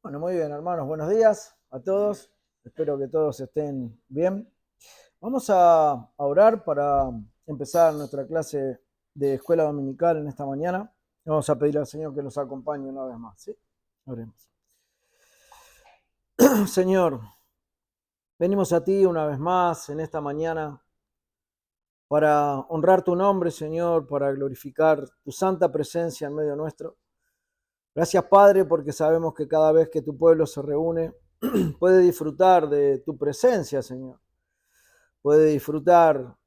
Bueno, muy bien, hermanos. Buenos días a todos. Espero que todos estén bien. Vamos a orar para empezar nuestra clase de escuela dominical en esta mañana. Vamos a pedir al Señor que nos acompañe una vez más. ¿Sí? Oremos. Señor, venimos a ti una vez más en esta mañana para honrar tu nombre, Señor, para glorificar tu santa presencia en medio nuestro. Gracias, Padre, porque sabemos que cada vez que tu pueblo se reúne, puede disfrutar de tu presencia, Señor. Puede disfrutar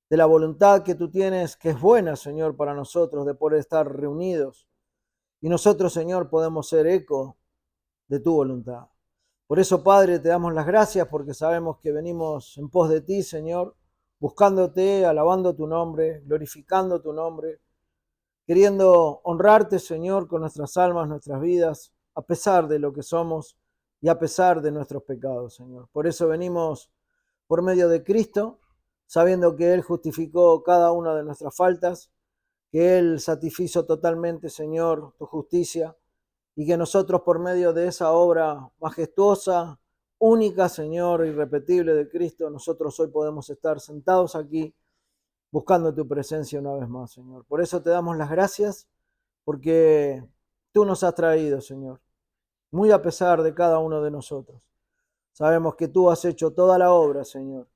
de la voluntad que tú tienes, que es buena, Señor, para nosotros, de poder estar reunidos. Y nosotros, Señor, podemos ser eco de tu voluntad. Por eso, Padre, te damos las gracias porque sabemos que venimos en pos de ti, Señor, buscándote, alabando tu nombre, glorificando tu nombre, queriendo honrarte, Señor, con nuestras almas, nuestras vidas, a pesar de lo que somos y a pesar de nuestros pecados, Señor. Por eso venimos por medio de Cristo, sabiendo que Él justificó cada una de nuestras faltas, que Él satisfizo totalmente, Señor, tu justicia, y que nosotros por medio de esa obra majestuosa, única, Señor, irrepetible de Cristo, nosotros hoy podemos estar sentados aquí buscando tu presencia una vez más, Señor. Por eso te damos las gracias, porque tú nos has traído, Señor, muy a pesar de cada uno de nosotros. Sabemos que tú has hecho toda la obra, Señor,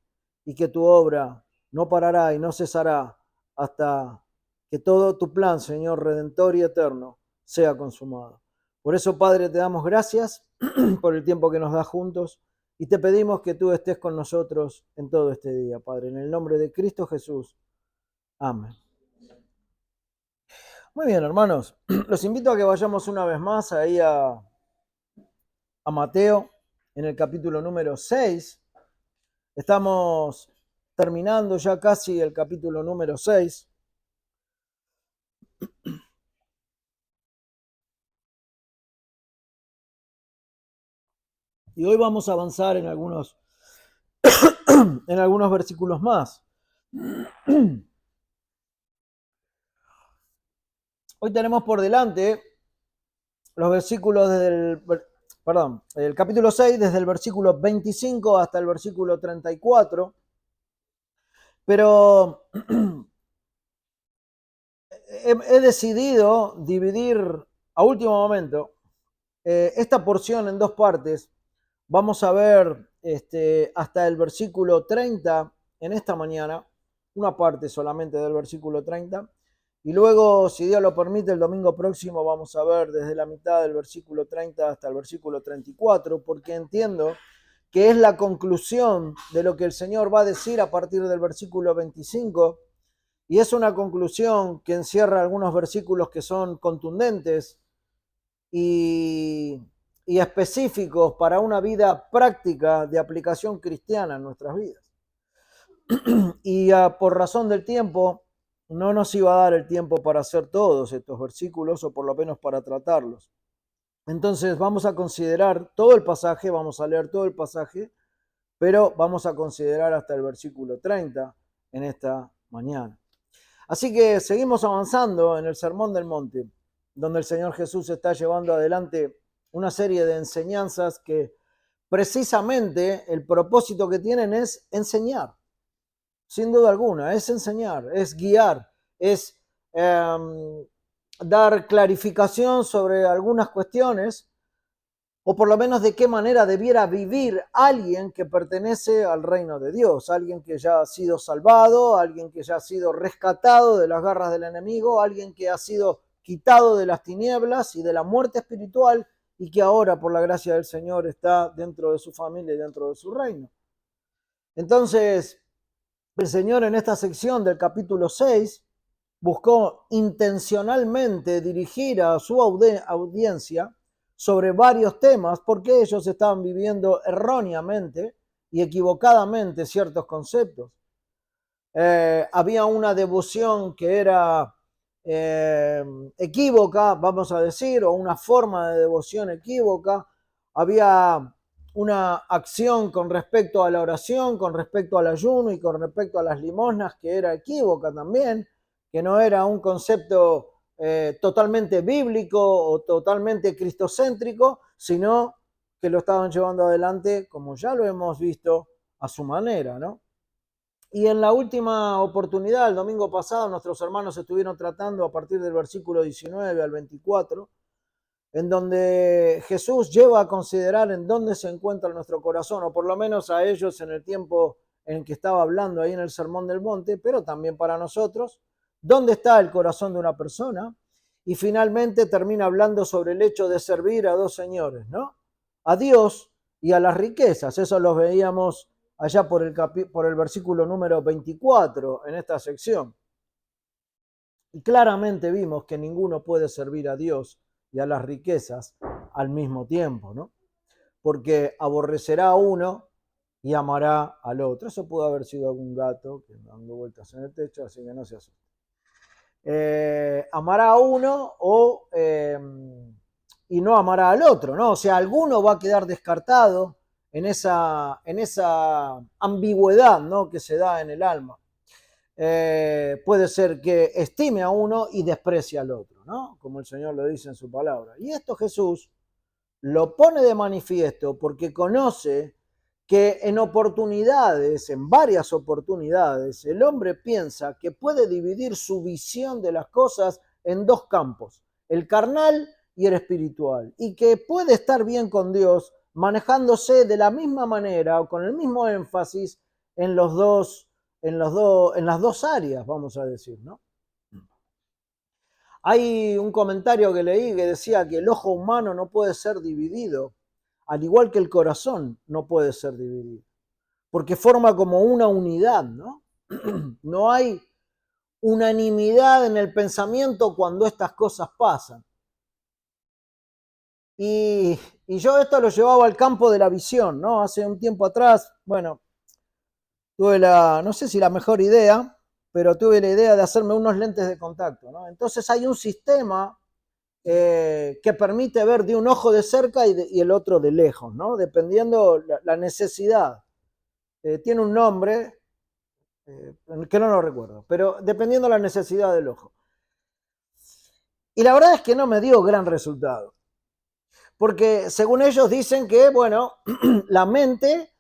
y que tu obra no parará y no cesará hasta que todo tu plan, Señor, redentor y eterno, sea consumado. Por eso, Padre, te damos gracias por el tiempo que nos das juntos y te pedimos que tú estés con nosotros en todo este día, Padre, en el nombre de Cristo Jesús. Amén. Muy bien, hermanos. Los invito a que vayamos una vez más ahí a Mateo, en el capítulo número 6. Estamos terminando ya casi el capítulo número 6. Y hoy vamos a avanzar en algunos, en algunos versículos más. Hoy tenemos por delante los versículos el capítulo 6, desde el versículo 25 hasta el versículo 34. Pero he decidido dividir a último momento esta porción en dos partes. Vamos a ver hasta el versículo 30 en esta mañana, una parte solamente del versículo 30. Y luego, si Dios lo permite, el domingo próximo vamos a ver desde la mitad del versículo 30 hasta el versículo 34, porque entiendo que es la conclusión de lo que el Señor va a decir a partir del versículo 25, y es una conclusión que encierra algunos versículos que son contundentes y específicos para una vida práctica de aplicación cristiana en nuestras vidas. Y por razón del tiempo, no nos iba a dar el tiempo para hacer todos estos versículos, o por lo menos para tratarlos. Entonces vamos a considerar todo el pasaje, vamos a leer todo el pasaje, pero vamos a considerar hasta el versículo 30 en esta mañana. Así que seguimos avanzando en el Sermón del Monte, donde el Señor Jesús está llevando adelante una serie de enseñanzas que precisamente el propósito que tienen es enseñar. Sin duda alguna, es enseñar, es guiar, es dar clarificación sobre algunas cuestiones, o por lo menos de qué manera debiera vivir alguien que pertenece al reino de Dios, alguien que ya ha sido salvado, alguien que ya ha sido rescatado de las garras del enemigo, alguien que ha sido quitado de las tinieblas y de la muerte espiritual y que ahora, por la gracia del Señor, está dentro de su familia y dentro de su reino. Entonces, el Señor en esta sección del capítulo 6 buscó intencionalmente dirigir a su audiencia sobre varios temas porque ellos estaban viviendo erróneamente y equivocadamente ciertos conceptos. Había una devoción que era equívoca, vamos a decir, o una forma de devoción equívoca. Había una acción con respecto a la oración, con respecto al ayuno y con respecto a las limosnas que era equívoca también, que no era un concepto totalmente bíblico o totalmente cristocéntrico, sino que lo estaban llevando adelante, como ya lo hemos visto, a su manera, ¿no? Y en la última oportunidad, el domingo pasado, nuestros hermanos estuvieron tratando a partir del versículo 19 al 24, en donde Jesús lleva a considerar en dónde se encuentra nuestro corazón, o por lo menos a ellos en el tiempo en que estaba hablando ahí en el Sermón del Monte, pero también para nosotros, dónde está el corazón de una persona, y finalmente termina hablando sobre el hecho de servir a dos señores, ¿no? A Dios y a las riquezas. Eso lo veíamos allá por el versículo número 24 en esta sección. Y claramente vimos que ninguno puede servir a Dios y a las riquezas al mismo tiempo, ¿no? Porque aborrecerá a uno y amará al otro. Eso pudo haber sido algún gato que dando vueltas en el techo, así que no se asuste. Amará a uno y no amará al otro, ¿no? O sea, alguno va a quedar descartado en esa ambigüedad, ¿no?, que se da en el alma. Puede ser que estime a uno y desprecie al otro, ¿no? Como el Señor lo dice en su palabra. Y esto Jesús lo pone de manifiesto porque conoce que en oportunidades, en varias oportunidades, el hombre piensa que puede dividir su visión de las cosas en dos campos, el carnal y el espiritual, y que puede estar bien con Dios manejándose de la misma manera o con el mismo énfasis en las dos áreas, vamos a decir, ¿no? Hay un comentario que leí que decía que el ojo humano no puede ser dividido, al igual que el corazón no puede ser dividido, porque forma como una unidad, ¿no? No hay unanimidad en el pensamiento cuando estas cosas pasan. Y yo esto lo llevaba al campo de la visión, ¿no? Hace un tiempo atrás, bueno, tuve no sé si la mejor idea, pero tuve la idea de hacerme unos lentes de contacto, ¿no? Entonces hay un sistema que permite ver de un ojo de cerca y el otro de lejos, ¿no? Dependiendo la necesidad. Tiene un nombre que no lo recuerdo, pero dependiendo la necesidad del ojo. Y la verdad es que no me dio gran resultado, porque según ellos dicen que, bueno, la mente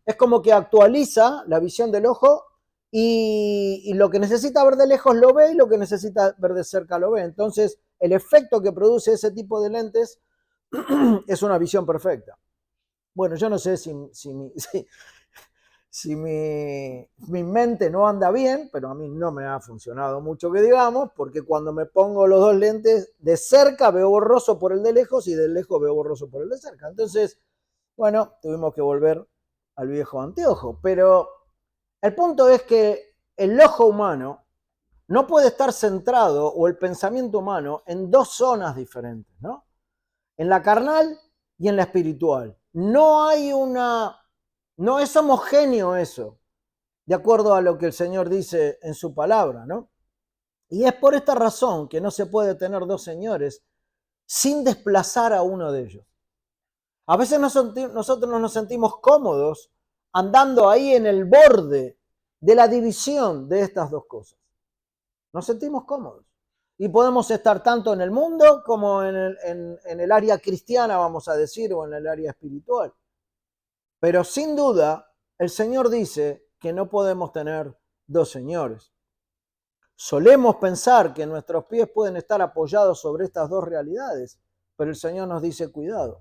es como que actualiza la visión del ojo y lo que necesita ver de lejos lo ve y lo que necesita ver de cerca lo ve. Entonces, el efecto que produce ese tipo de lentes es una visión perfecta. Bueno, yo no sé si mi mente no anda bien, pero a mí no me ha funcionado mucho que digamos, porque cuando me pongo los dos lentes de cerca veo borroso por el de lejos y de lejos veo borroso por el de cerca. Entonces, bueno, tuvimos que volver al viejo anteojo. Pero el punto es que el ojo humano no puede estar centrado, o el pensamiento humano, en dos zonas diferentes, ¿no? En la carnal y en la espiritual. No es homogéneo eso, de acuerdo a lo que el Señor dice en su palabra, ¿no? Y es por esta razón que no se puede tener dos señores sin desplazar a uno de ellos. A veces nosotros no nos sentimos cómodos andando ahí en el borde de la división de estas dos cosas. Nos sentimos cómodos. Y podemos estar tanto en el mundo como en el área cristiana, vamos a decir, o en el área espiritual. Pero sin duda, el Señor dice que no podemos tener dos señores. Solemos pensar que nuestros pies pueden estar apoyados sobre estas dos realidades, pero el Señor nos dice cuidado.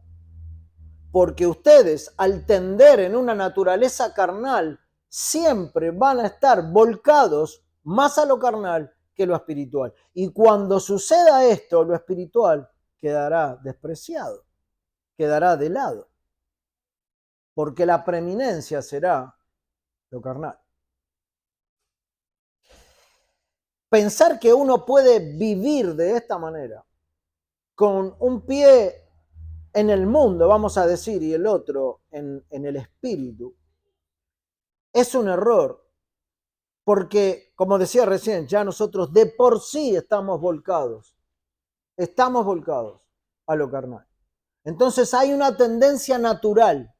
Porque ustedes, al tender en una naturaleza carnal, siempre van a estar volcados más a lo carnal que lo espiritual. Y cuando suceda esto, lo espiritual quedará despreciado, quedará de lado. Porque la preeminencia será lo carnal. Pensar que uno puede vivir de esta manera, con un pie en el mundo, vamos a decir, y el otro en el espíritu, es un error. Porque, como decía recién, ya nosotros de por sí estamos volcados a lo carnal. Entonces hay una tendencia natural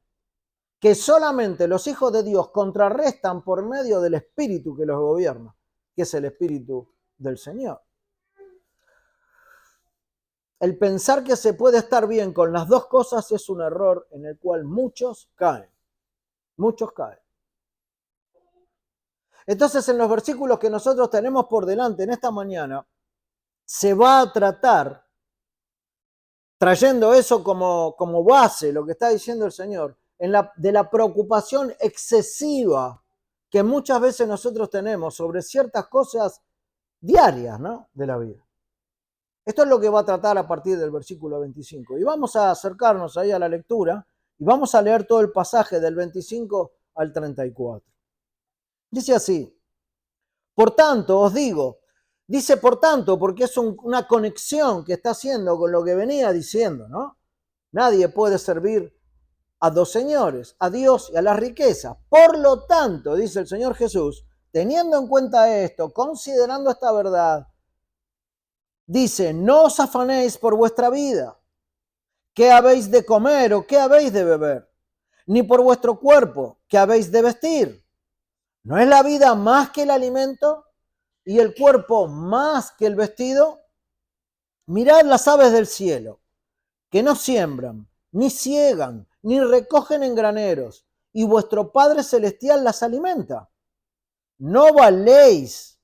que solamente los hijos de Dios contrarrestan por medio del espíritu que los gobierna, que es el espíritu del Señor. el pensar que se puede estar bien con las dos cosas es un error en el cual muchos caen. Muchos caen. Entonces, en los versículos que nosotros tenemos por delante en esta mañana, se va a tratar, trayendo eso como base, lo que está diciendo el Señor, de la preocupación excesiva que muchas veces nosotros tenemos sobre ciertas cosas diarias, ¿no?, de la vida. Esto es lo que va a tratar a partir del versículo 25. Y vamos a acercarnos ahí a la lectura y vamos a leer todo el pasaje del 25 al 34. Dice así: por tanto, os digo, dice por tanto porque es una conexión que está haciendo con lo que venía diciendo, ¿no? Nadie puede servir a dos señores, a Dios y a la riqueza. Por lo tanto, dice el Señor Jesús, teniendo en cuenta esto, considerando esta verdad, dice, no os afanéis por vuestra vida, qué habéis de comer o qué habéis de beber, ni por vuestro cuerpo, qué habéis de vestir. ¿No es la vida más que el alimento y el cuerpo más que el vestido? Mirad las aves del cielo, que no siembran, ni siegan, ni recogen en graneros, y vuestro Padre Celestial las alimenta. ¿No valéis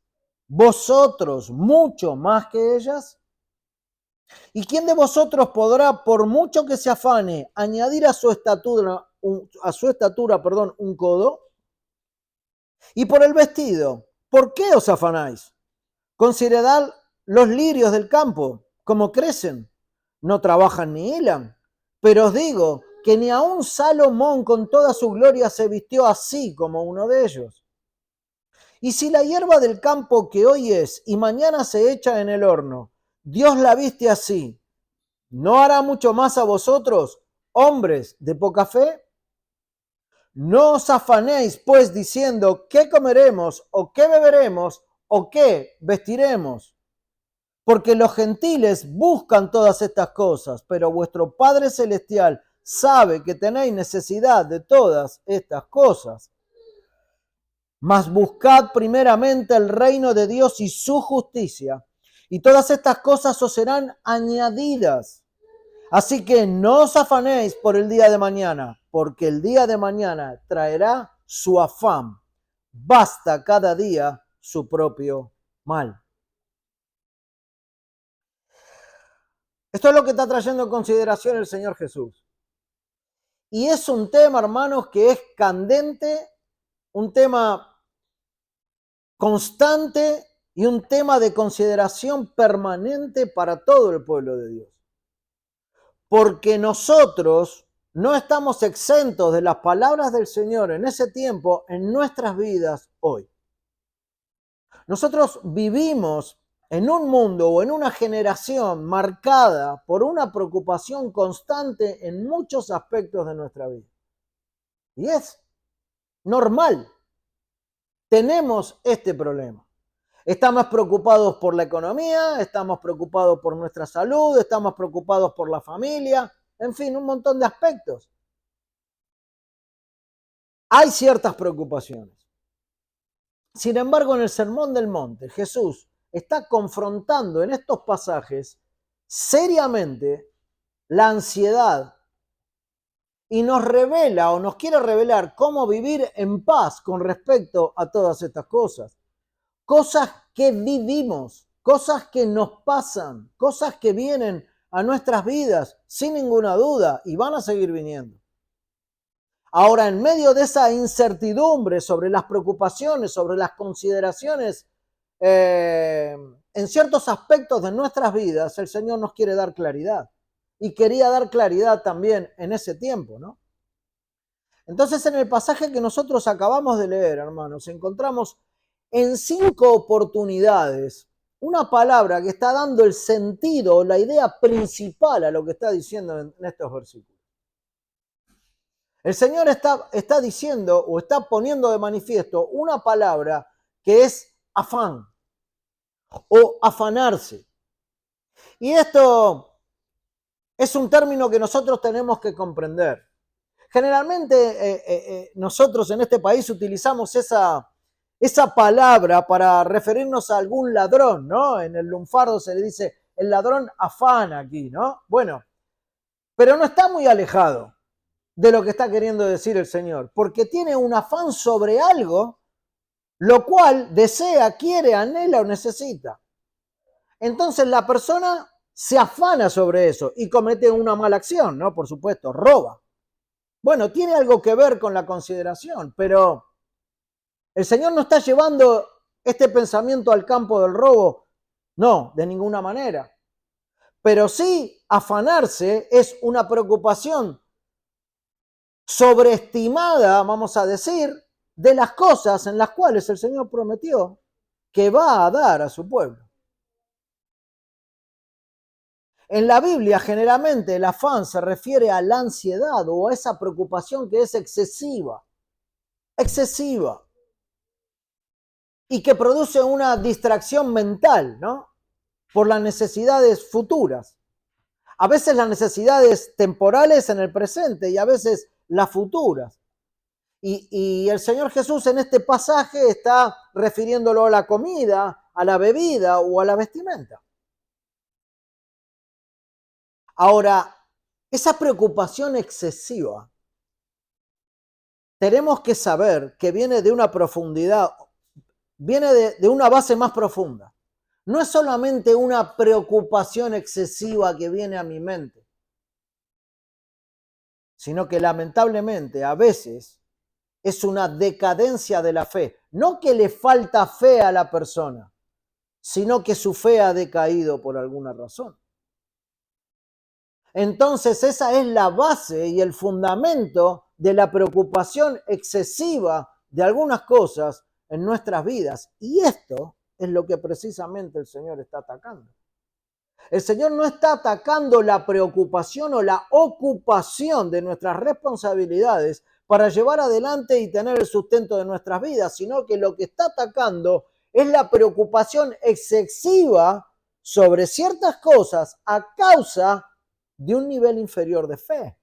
vosotros mucho más que ellas? ¿Y quién de vosotros podrá, por mucho que se afane, añadir a su estatura, un codo? Y por el vestido, ¿por qué os afanáis? Considerad los lirios del campo, cómo crecen. No trabajan ni hilan. Pero os digo que ni aun Salomón con toda su gloria se vistió así como uno de ellos. Y si la hierba del campo que hoy es y mañana se echa en el horno, Dios la viste así, ¿no hará mucho más a vosotros, hombres de poca fe? No os afanéis, pues, diciendo, ¿qué comeremos o qué beberemos o qué vestiremos? Porque los gentiles buscan todas estas cosas, pero vuestro Padre Celestial sabe que tenéis necesidad de todas estas cosas. Mas buscad primeramente el reino de Dios y su justicia, y todas estas cosas os serán añadidas. Así que no os afanéis por el día de mañana, porque el día de mañana traerá su afán. Basta cada día su propio mal. Esto es lo que está trayendo en consideración el Señor Jesús. Y es un tema, hermanos, que es candente, un tema constante y un tema de consideración permanente para todo el pueblo de Dios. Porque nosotros no estamos exentos de las palabras del Señor en ese tiempo en nuestras vidas hoy. Nosotros vivimos en un mundo o en una generación marcada por una preocupación constante en muchos aspectos de nuestra vida. Y es normal. Tenemos este problema. Estamos preocupados por la economía, estamos preocupados por nuestra salud, estamos preocupados por la familia, en fin, un montón de aspectos. Hay ciertas preocupaciones. Sin embargo, en el Sermón del Monte, Jesús está confrontando en estos pasajes seriamente la ansiedad y nos revela o nos quiere revelar cómo vivir en paz con respecto a todas estas cosas. Cosas que vivimos, cosas que nos pasan, cosas que vienen a nuestras vidas sin ninguna duda y van a seguir viniendo. Ahora, en medio de esa incertidumbre sobre las preocupaciones, sobre las consideraciones en ciertos aspectos de nuestras vidas, el Señor nos quiere dar claridad. Y quería dar claridad también en ese tiempo, ¿no? Entonces, en el pasaje que nosotros acabamos de leer, hermanos, encontramos en 5 oportunidades una palabra que está dando el sentido o la idea principal a lo que está diciendo en estos versículos. El Señor está diciendo o está poniendo de manifiesto una palabra que es afán o afanarse. Y esto es un término que nosotros tenemos que comprender. Generalmente nosotros en este país utilizamos esa palabra para referirnos a algún ladrón, ¿no? En el lunfardo se le dice el ladrón afana aquí, ¿no? Bueno, pero no está muy alejado de lo que está queriendo decir el Señor, porque tiene un afán sobre algo, lo cual desea, quiere, anhela o necesita. Entonces la persona se afana sobre eso y comete una mala acción, ¿no? Por supuesto, roba. Bueno, tiene algo que ver con la consideración, pero el Señor no está llevando este pensamiento al campo del robo, no, de ninguna manera. Pero sí, afanarse es una preocupación sobreestimada, vamos a decir, de las cosas en las cuales el Señor prometió que va a dar a su pueblo. En la Biblia, generalmente, el afán se refiere a la ansiedad o a esa preocupación que es excesiva, y que produce una distracción mental, ¿no? Por las necesidades futuras. A veces las necesidades temporales en el presente y a veces las futuras. Y el Señor Jesús en este pasaje está refiriéndolo a la comida, a la bebida o a la vestimenta. Ahora, esa preocupación excesiva, tenemos que saber que viene de una profundidad, viene de una base más profunda. No es solamente una preocupación excesiva que viene a mi mente, sino que lamentablemente a veces es una decadencia de la fe. No que le falta fe a la persona, sino que su fe ha decaído por alguna razón. Entonces esa es la base y el fundamento de la preocupación excesiva de algunas cosas en nuestras vidas. Y esto es lo que precisamente el Señor está atacando. El Señor no está atacando la preocupación o la ocupación de nuestras responsabilidades para llevar adelante y tener el sustento de nuestras vidas, sino que lo que está atacando es la preocupación excesiva sobre ciertas cosas a causa de un nivel inferior de fe.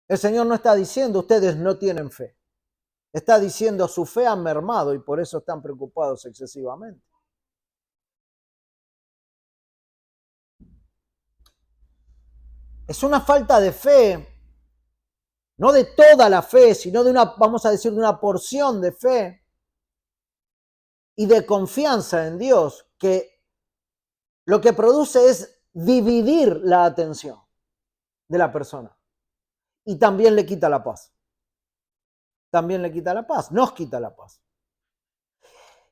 El Señor no está diciendo ustedes no tienen fe. Está diciendo su fe ha mermado y por eso están preocupados excesivamente. Es una falta de fe, no de toda la fe, sino de una, vamos a decir, de una porción de fe y de confianza en Dios, que lo que produce es dividir la atención de la persona y también le quita la paz. También le quita la paz, nos quita la paz.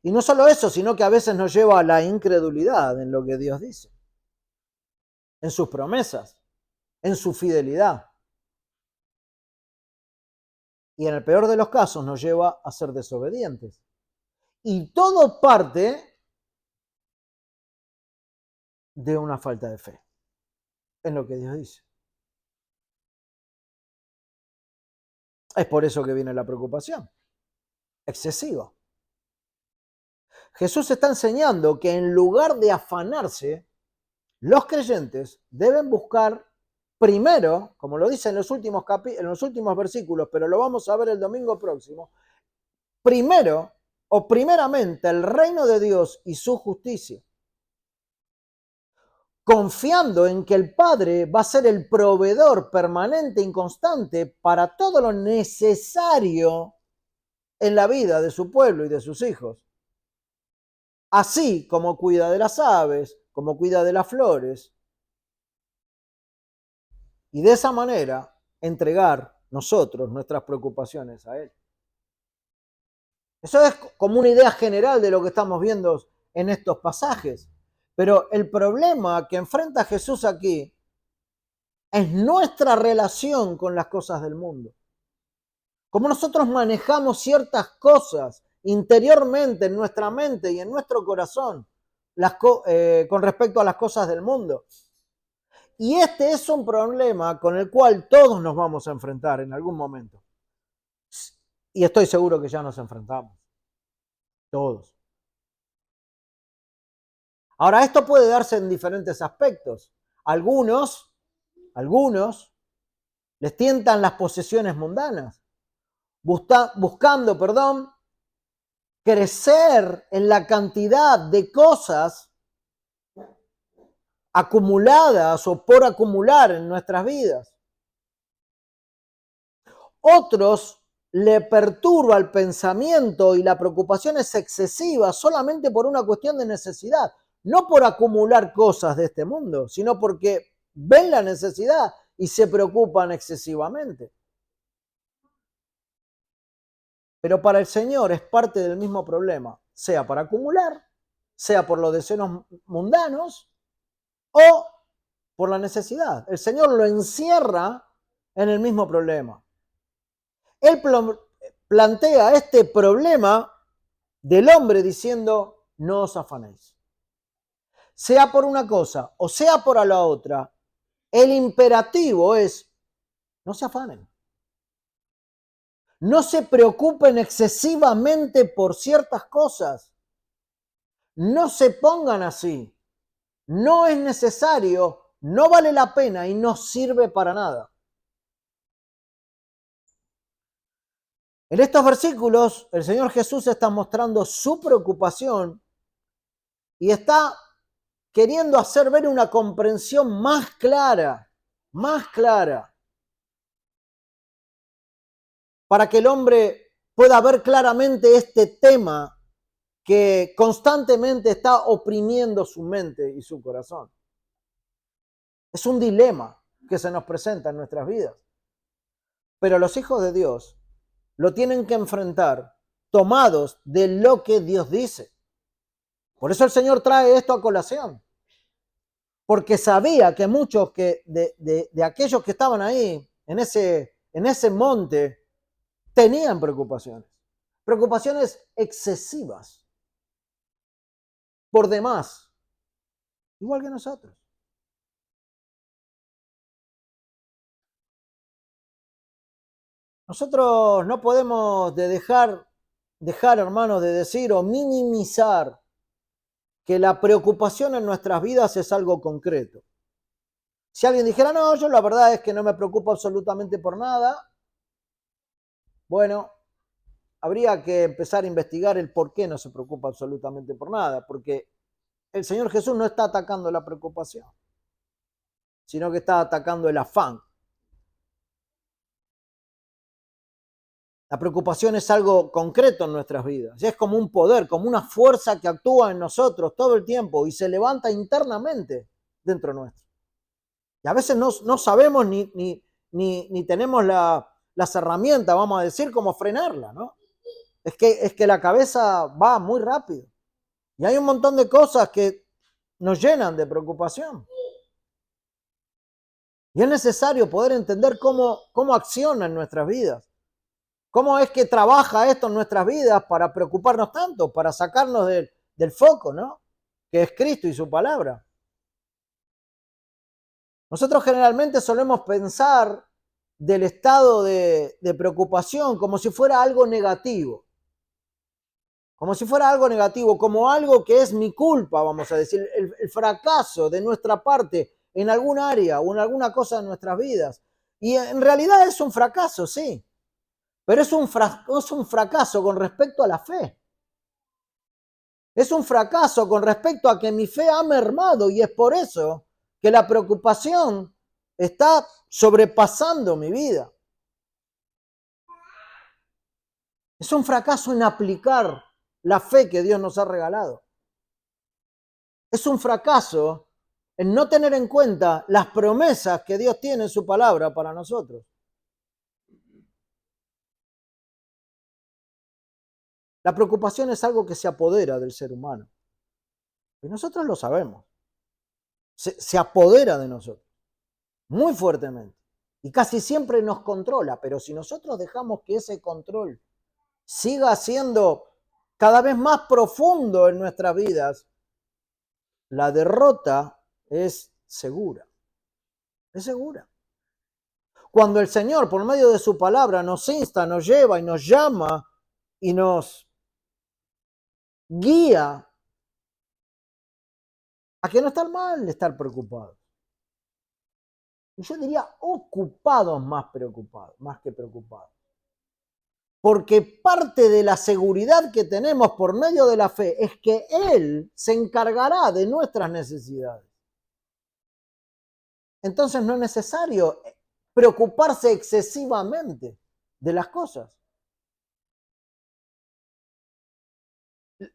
Y no solo eso, sino que a veces nos lleva a la incredulidad en lo que Dios dice, en sus promesas, en su fidelidad. Y en el peor de los casos nos lleva a ser desobedientes. Y todo parte de una falta de fe en lo que Dios dice. Es por eso que viene la preocupación excesiva. Jesús está enseñando que en lugar de afanarse, los creyentes deben buscar primero, como lo dice en los últimos versículos, pero lo vamos a ver el domingo próximo, primero o primeramente el reino de Dios y su justicia, confiando en que el Padre va a ser el proveedor permanente e inconstante para todo lo necesario en la vida de su pueblo y de sus hijos. Así como cuida de las aves, como cuida de las flores. Y de esa manera entregar nosotros nuestras preocupaciones a Él. Eso es como una idea general de lo que estamos viendo en estos pasajes. Pero el problema que enfrenta Jesús aquí es nuestra relación con las cosas del mundo. Cómo nosotros manejamos ciertas cosas interiormente en nuestra mente y en nuestro corazón con respecto a las cosas del mundo. Y este es un problema con el cual todos nos vamos a enfrentar en algún momento. Y estoy seguro que ya nos enfrentamos. Todos. Ahora, esto puede darse en diferentes aspectos. Algunos les tientan las posesiones mundanas, buscando, crecer en la cantidad de cosas acumuladas o por acumular en nuestras vidas. Otros le perturba el pensamiento y la preocupación es excesiva solamente por una cuestión de necesidad, no por acumular cosas de este mundo, sino porque ven la necesidad y se preocupan excesivamente. Pero para el Señor es parte del mismo problema, sea para acumular, sea por los deseos mundanos o por la necesidad. El Señor lo encierra en el mismo problema. Él plantea este problema del hombre diciendo, no os afanéis. Sea por una cosa o sea por la otra, el imperativo es, no se afanen. No se preocupen excesivamente por ciertas cosas. No se pongan así. No es necesario, no vale la pena y no sirve para nada. En estos versículos, el Señor Jesús está mostrando su preocupación y está queriendo hacer ver una comprensión más clara, para que el hombre pueda ver claramente este tema que constantemente está oprimiendo su mente y su corazón. Es un dilema que se nos presenta en nuestras vidas. Pero los hijos de Dios lo tienen que enfrentar tomados de lo que Dios dice. Por eso el Señor trae esto a colación. Porque sabía que muchos de aquellos que estaban ahí, en ese monte, tenían preocupaciones. Preocupaciones excesivas. Por demás. Igual que nosotros. Nosotros no podemos dejar, hermanos, de decir o minimizar que la preocupación en nuestras vidas es algo concreto. Si alguien dijera, no, yo la verdad es que no me preocupo absolutamente por nada, bueno, habría que empezar a investigar el por qué no se preocupa absolutamente por nada, porque el Señor Jesús no está atacando la preocupación, sino que está atacando el afán. La preocupación es algo concreto en nuestras vidas. Es como un poder, como una fuerza que actúa en nosotros todo el tiempo y se levanta internamente dentro nuestro. Y a veces no sabemos ni tenemos las herramientas, vamos a decir, cómo frenarla, ¿no? Es que la cabeza va muy rápido. Y hay un montón de cosas que nos llenan de preocupación. Y es necesario poder entender cómo acciona en nuestras vidas. ¿Cómo es que trabaja esto en nuestras vidas para preocuparnos tanto, para sacarnos del foco, ¿no? Que es Cristo y su palabra. Nosotros generalmente solemos pensar del estado de preocupación como si fuera algo negativo. Como si fuera algo negativo, como algo que es mi culpa, vamos a decir, el fracaso de nuestra parte en algún área o en alguna cosa de nuestras vidas. Y en realidad es un fracaso, sí. Pero es un fracaso con respecto a la fe. Es un fracaso con respecto a que mi fe ha mermado y es por eso que la preocupación está sobrepasando mi vida. Es un fracaso en aplicar la fe que Dios nos ha regalado. Es un fracaso en no tener en cuenta las promesas que Dios tiene en su palabra para nosotros. La preocupación es algo que se apodera del ser humano. Y nosotros lo sabemos. Se apodera de nosotros muy fuertemente. Y casi siempre nos controla. Pero si nosotros dejamos que ese control siga siendo cada vez más profundo en nuestras vidas, la derrota es segura. Es segura. Cuando el Señor, por medio de su palabra, nos insta, nos lleva y nos llama y nos guía a que no está mal estar preocupados. Y yo diría ocupados más que preocupados. Porque parte de la seguridad que tenemos por medio de la fe es que Él se encargará de nuestras necesidades. entonces no es necesario preocuparse excesivamente de las cosas.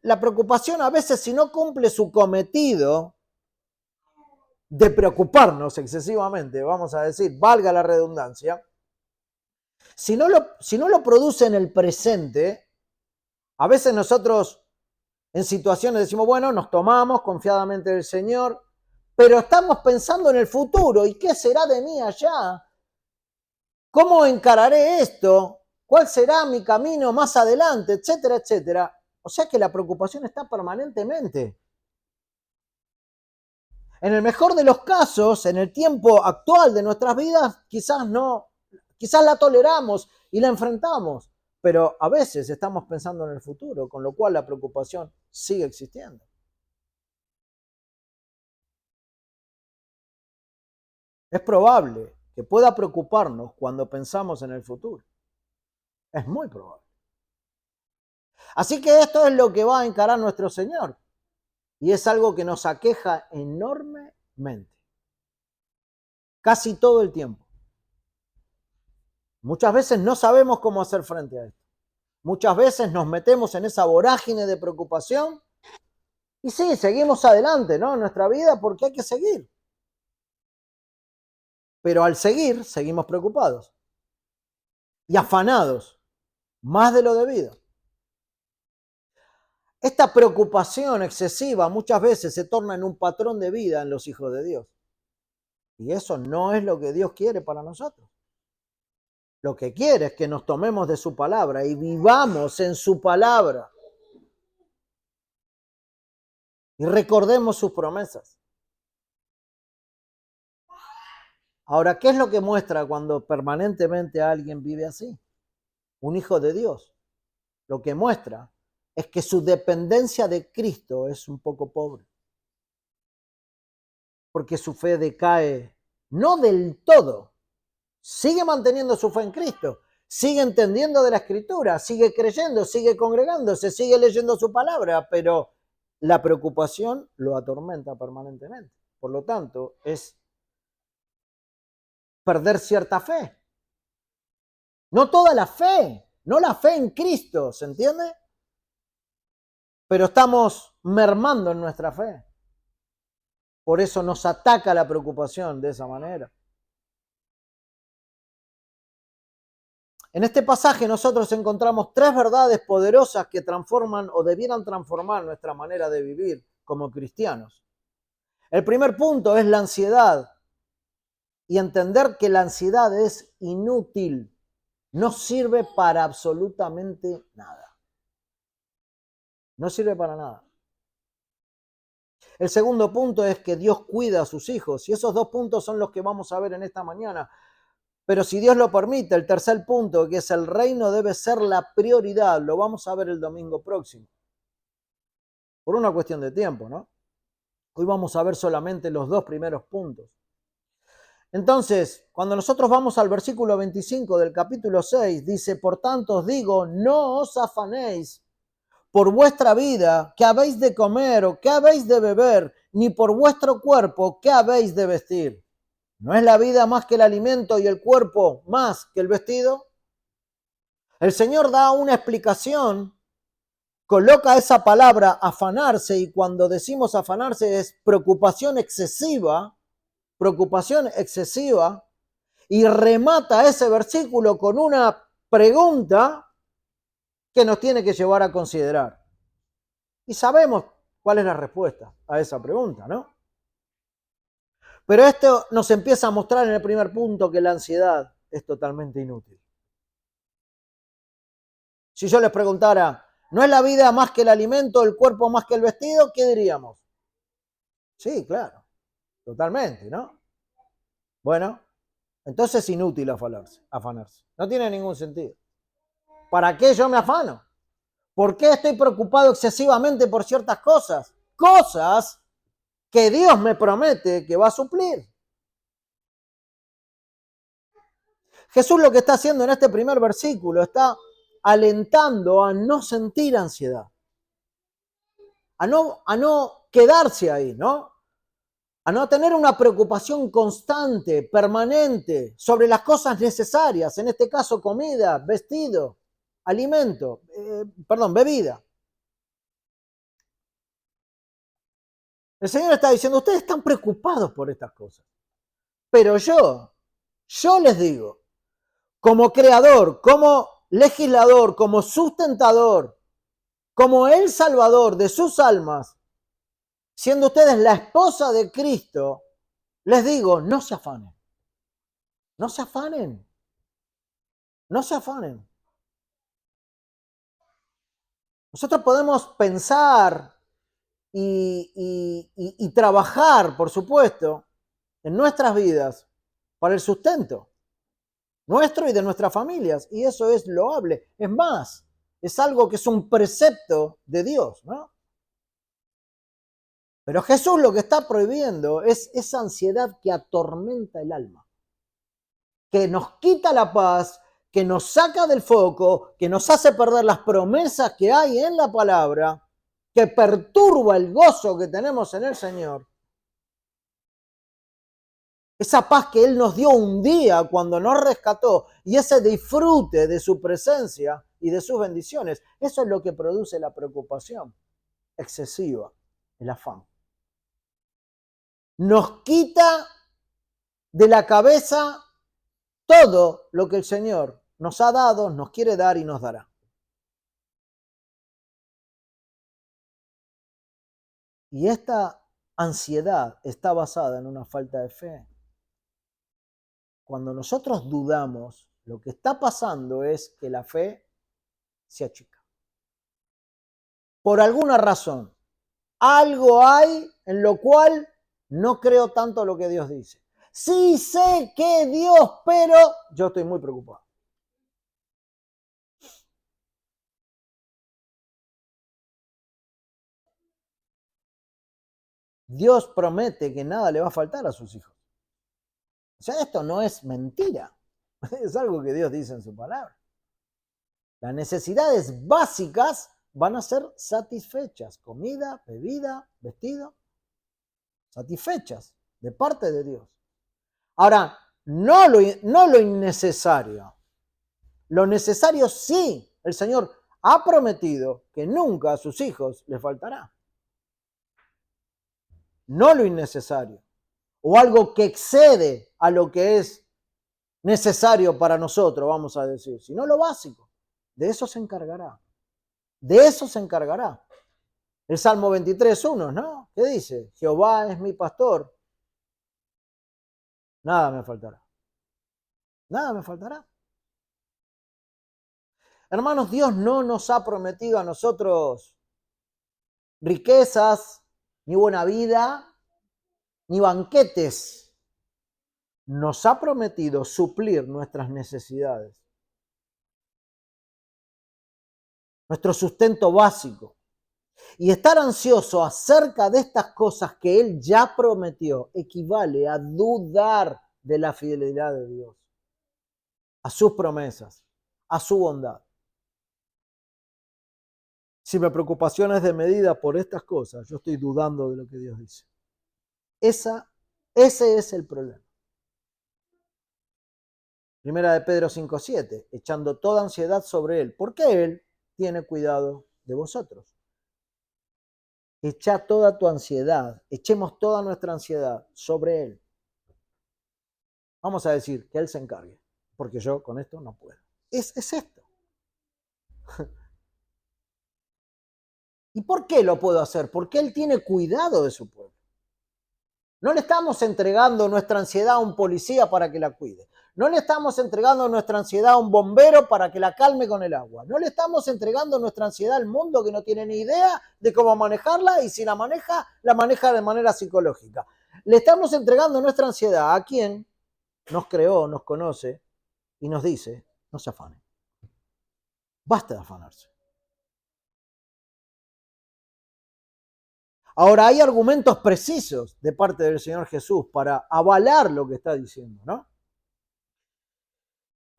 La preocupación a veces, si no cumple su cometido de preocuparnos excesivamente, vamos a decir, valga la redundancia, si no lo produce en el presente, a veces nosotros en situaciones decimos, bueno, nos tomamos confiadamente del Señor, pero estamos pensando en el futuro, ¿y qué será de mí allá? ¿Cómo encararé esto? ¿Cuál será mi camino más adelante? Etcétera, etcétera. O sea que la preocupación está permanentemente. En el mejor de los casos, en el tiempo actual de nuestras vidas, quizás la toleramos y la enfrentamos, pero a veces estamos pensando en el futuro, con lo cual la preocupación sigue existiendo. Es probable que pueda preocuparnos cuando pensamos en el futuro. Es muy probable. Así que esto es lo que va a encarar nuestro Señor. Y es algo que nos aqueja enormemente. Casi todo el tiempo. Muchas veces no sabemos cómo hacer frente a esto. Muchas veces nos metemos en esa vorágine de preocupación y sí, seguimos adelante, ¿no? En nuestra vida porque hay que seguir. Pero al seguir, seguimos preocupados y afanados, más de lo debido. Esta preocupación excesiva muchas veces se torna en un patrón de vida en los hijos de Dios. Y eso no es lo que Dios quiere para nosotros. Lo que quiere es que nos tomemos de su palabra y vivamos en su palabra. Y recordemos sus promesas. Ahora, ¿qué es lo que muestra cuando permanentemente alguien vive así? Un hijo de Dios. Lo que muestra es que su dependencia de Cristo es un poco pobre. Porque su fe decae, no del todo. Sigue manteniendo su fe en Cristo. Sigue entendiendo de la Escritura. Sigue creyendo, sigue congregándose, sigue leyendo su palabra. Pero la preocupación lo atormenta permanentemente. Por lo tanto, es perder cierta fe. No toda la fe, no la fe en Cristo, ¿se entiende? Pero estamos mermando en nuestra fe. Por eso nos ataca la preocupación de esa manera. En este pasaje nosotros encontramos tres verdades poderosas que transforman o debieran transformar nuestra manera de vivir como cristianos. El primer punto es la ansiedad y entender que la ansiedad es inútil, no sirve para absolutamente nada. No sirve para nada. El segundo punto es que Dios cuida a sus hijos y esos dos puntos son los que vamos a ver en esta mañana. Pero si Dios lo permite, el tercer punto, que es el reino, debe ser la prioridad. Lo vamos a ver el domingo próximo. Por una cuestión de tiempo, ¿no? Hoy vamos a ver solamente los dos primeros puntos. Entonces, cuando nosotros vamos al versículo 25 del capítulo 6, dice, por tanto os digo, no os afanéis por vuestra vida, qué habéis de comer o qué habéis de beber, ni por vuestro cuerpo, qué habéis de vestir. ¿No es la vida más que el alimento y el cuerpo más que el vestido? El Señor da una explicación, coloca esa palabra afanarse, y cuando decimos afanarse es preocupación excesiva, y remata ese versículo con una pregunta que nos tiene que llevar a considerar. Y sabemos cuál es la respuesta a esa pregunta, ¿no? Pero esto nos empieza a mostrar en el primer punto que la ansiedad es totalmente inútil. Si yo les preguntara, ¿no es la vida más que el alimento, el cuerpo más que el vestido? ¿Qué diríamos? Sí, claro, totalmente, ¿no? Bueno, entonces es inútil afanarse. No tiene ningún sentido. ¿Para qué yo me afano? ¿Por qué estoy preocupado excesivamente por ciertas cosas? Cosas que Dios me promete que va a suplir. Jesús lo que está haciendo en este primer versículo está alentando a no sentir ansiedad, a no quedarse ahí, ¿no? a no tener una preocupación constante, permanente, sobre las cosas necesarias, en este caso comida, vestido, alimento, bebida. El Señor está diciendo, ustedes están preocupados por estas cosas, pero yo les digo, como creador, como legislador, como sustentador, como el salvador de sus almas, siendo ustedes la esposa de Cristo, les digo, no se afanen. No se afanen. No se afanen. Nosotros podemos pensar y trabajar, por supuesto, en nuestras vidas para el sustento nuestro y de nuestras familias. Y eso es loable. Es más, es algo que es un precepto de Dios, ¿no? Pero Jesús lo que está prohibiendo es esa ansiedad que atormenta el alma, que nos quita la paz, que nos saca del foco, que nos hace perder las promesas que hay en la palabra, que perturba el gozo que tenemos en el Señor. Esa paz que Él nos dio un día cuando nos rescató y ese disfrute de su presencia y de sus bendiciones, eso es lo que produce la preocupación excesiva, el afán. Nos quita de la cabeza todo lo que el Señor nos ha dado, nos quiere dar y nos dará. Y esta ansiedad está basada en una falta de fe. Cuando nosotros dudamos, lo que está pasando es que la fe se achica. Por alguna razón, algo hay en lo cual no creo tanto lo que Dios dice. Sí sé que Dios, pero yo estoy muy preocupado. Dios promete que nada le va a faltar a sus hijos. O sea, esto no es mentira. Es algo que Dios dice en su palabra. Las necesidades básicas van a ser satisfechas. Comida, bebida, vestido. Satisfechas de parte de Dios. Ahora, no lo innecesario. Lo necesario sí, el Señor ha prometido que nunca a sus hijos les faltará. No lo innecesario. O algo que excede a lo que es necesario para nosotros, vamos a decir, sino lo básico. De eso se encargará. De eso se encargará. El Salmo 23:1, ¿no? ¿Qué dice? Jehová es mi pastor. Nada me faltará. Nada me faltará. Hermanos, Dios no nos ha prometido a nosotros riquezas, ni buena vida, ni banquetes. Nos ha prometido suplir nuestras necesidades. Nuestro sustento básico. Y estar ansioso acerca de estas cosas que Él ya prometió equivale a dudar de la fidelidad de Dios, a sus promesas, a su bondad. Si mi preocupación es desmedida por estas cosas, yo estoy dudando de lo que Dios dice. Ese es el problema. Primera de Pedro 5:7, echando toda ansiedad sobre Él, porque Él tiene cuidado de vosotros. Echa toda tu ansiedad, echemos toda nuestra ansiedad sobre Él. Vamos a decir que Él se encargue, porque yo con esto no puedo. Es esto. ¿Y por qué lo puedo hacer? Porque Él tiene cuidado de su pueblo. No le estamos entregando nuestra ansiedad a un policía para que la cuide. No le estamos entregando nuestra ansiedad a un bombero para que la calme con el agua. No le estamos entregando nuestra ansiedad al mundo que no tiene ni idea de cómo manejarla y si la maneja de manera psicológica. Le estamos entregando nuestra ansiedad a quien nos creó, nos conoce y nos dice, no se afanen. Basta de afanarse. Ahora, hay argumentos precisos de parte del Señor Jesús para avalar lo que está diciendo, ¿no?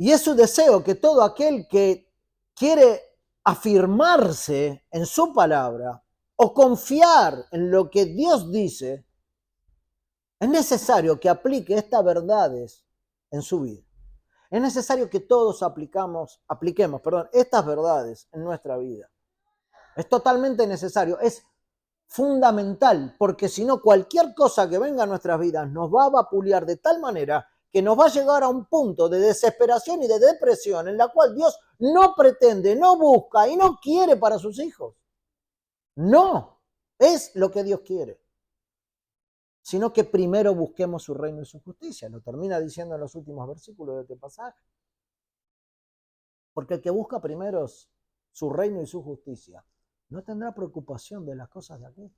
Y es su deseo que todo aquel que quiere afirmarse en su palabra o confiar en lo que Dios dice, Es necesario que aplique estas verdades en su vida. Es necesario que todos apliquemos, estas verdades en nuestra vida. Es totalmente necesario, es fundamental, porque si no, cualquier cosa que venga a nuestras vidas nos va a vapulear de tal manera que nos va a llegar a un punto de desesperación y de depresión en la cual Dios no pretende, no busca y no quiere para sus hijos. No es lo que Dios quiere, sino que primero busquemos su reino y su justicia. Lo termina diciendo en los últimos versículos de este pasaje. Porque el que busca primero su reino y su justicia no tendrá preocupación de las cosas de aquí.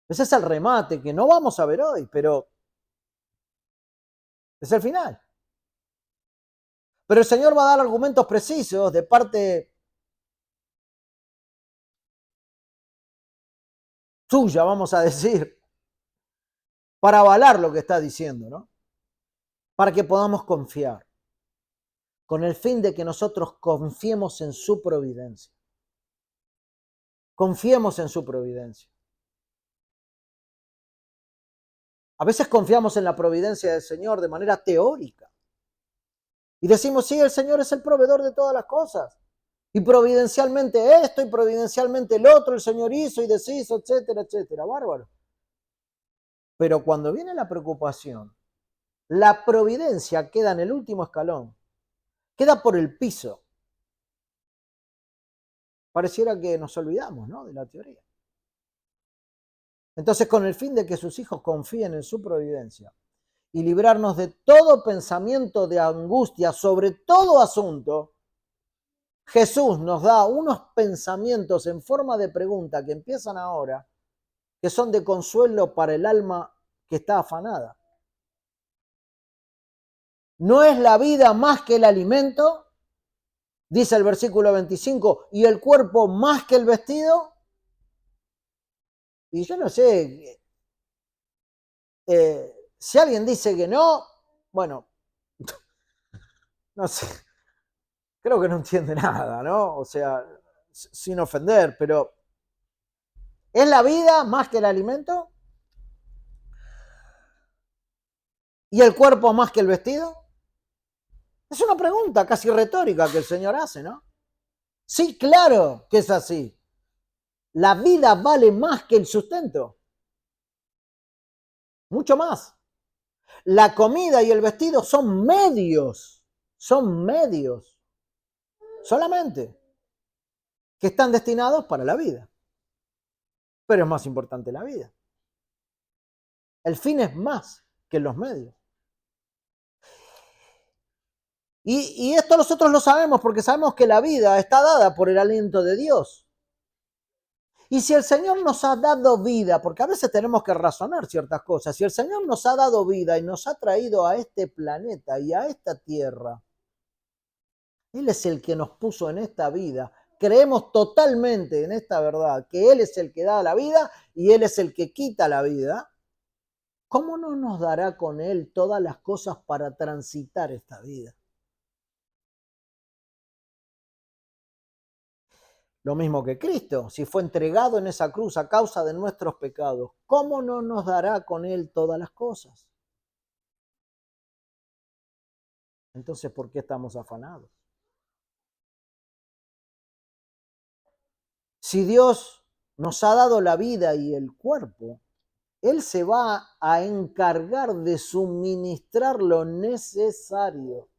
Ese es el remate que no vamos a ver hoy, pero es el final. Pero el Señor va a dar argumentos precisos de parte suya, vamos a decir, para avalar lo que está diciendo, ¿no? Para que podamos confiar, con el fin de que nosotros confiemos en su providencia. Confiemos en su providencia. A veces confiamos en la providencia del Señor de manera teórica. Y decimos, sí, el Señor es el proveedor de todas las cosas. Y providencialmente esto y providencialmente el otro, el Señor hizo y deshizo, etcétera, etcétera. Bárbaro. Pero cuando viene la preocupación, la providencia queda en el último escalón. Queda por el piso. Pareciera que nos olvidamos, ¿no?, de la teoría. Entonces, con el fin de que sus hijos confíen en su providencia y librarnos de todo pensamiento de angustia sobre todo asunto, Jesús nos da unos pensamientos en forma de pregunta que empiezan ahora, que son de consuelo para el alma que está afanada. ¿No es la vida más que el alimento? Dice el versículo 25, ¿y el cuerpo más que el vestido? Y yo no sé, si alguien dice que no, bueno, no sé, creo que no entiende nada, ¿no? O sea, sin ofender, pero ¿es la vida más que el alimento? ¿Y el cuerpo más que el vestido? Es una pregunta casi retórica que el Señor hace, ¿no? Sí, claro que es así. La vida vale más que el sustento. Mucho más. La comida y el vestido son medios solamente, que están destinados para la vida. Pero es más importante la vida. El fin es más que los medios. Y esto nosotros lo sabemos porque sabemos que la vida está dada por el aliento de Dios. Y si el Señor nos ha dado vida, porque a veces tenemos que razonar ciertas cosas, si el Señor nos ha dado vida y nos ha traído a este planeta y a esta tierra, Él es el que nos puso en esta vida. Creemos totalmente en esta verdad, que Él es el que da la vida y Él es el que quita la vida. ¿Cómo no nos dará con Él todas las cosas para transitar esta vida? Lo mismo que Cristo, si fue entregado en esa cruz a causa de nuestros pecados, ¿cómo no nos dará con Él todas las cosas? Entonces, ¿por qué estamos afanados? Si Dios nos ha dado la vida y el cuerpo, Él se va a encargar de suministrar lo necesario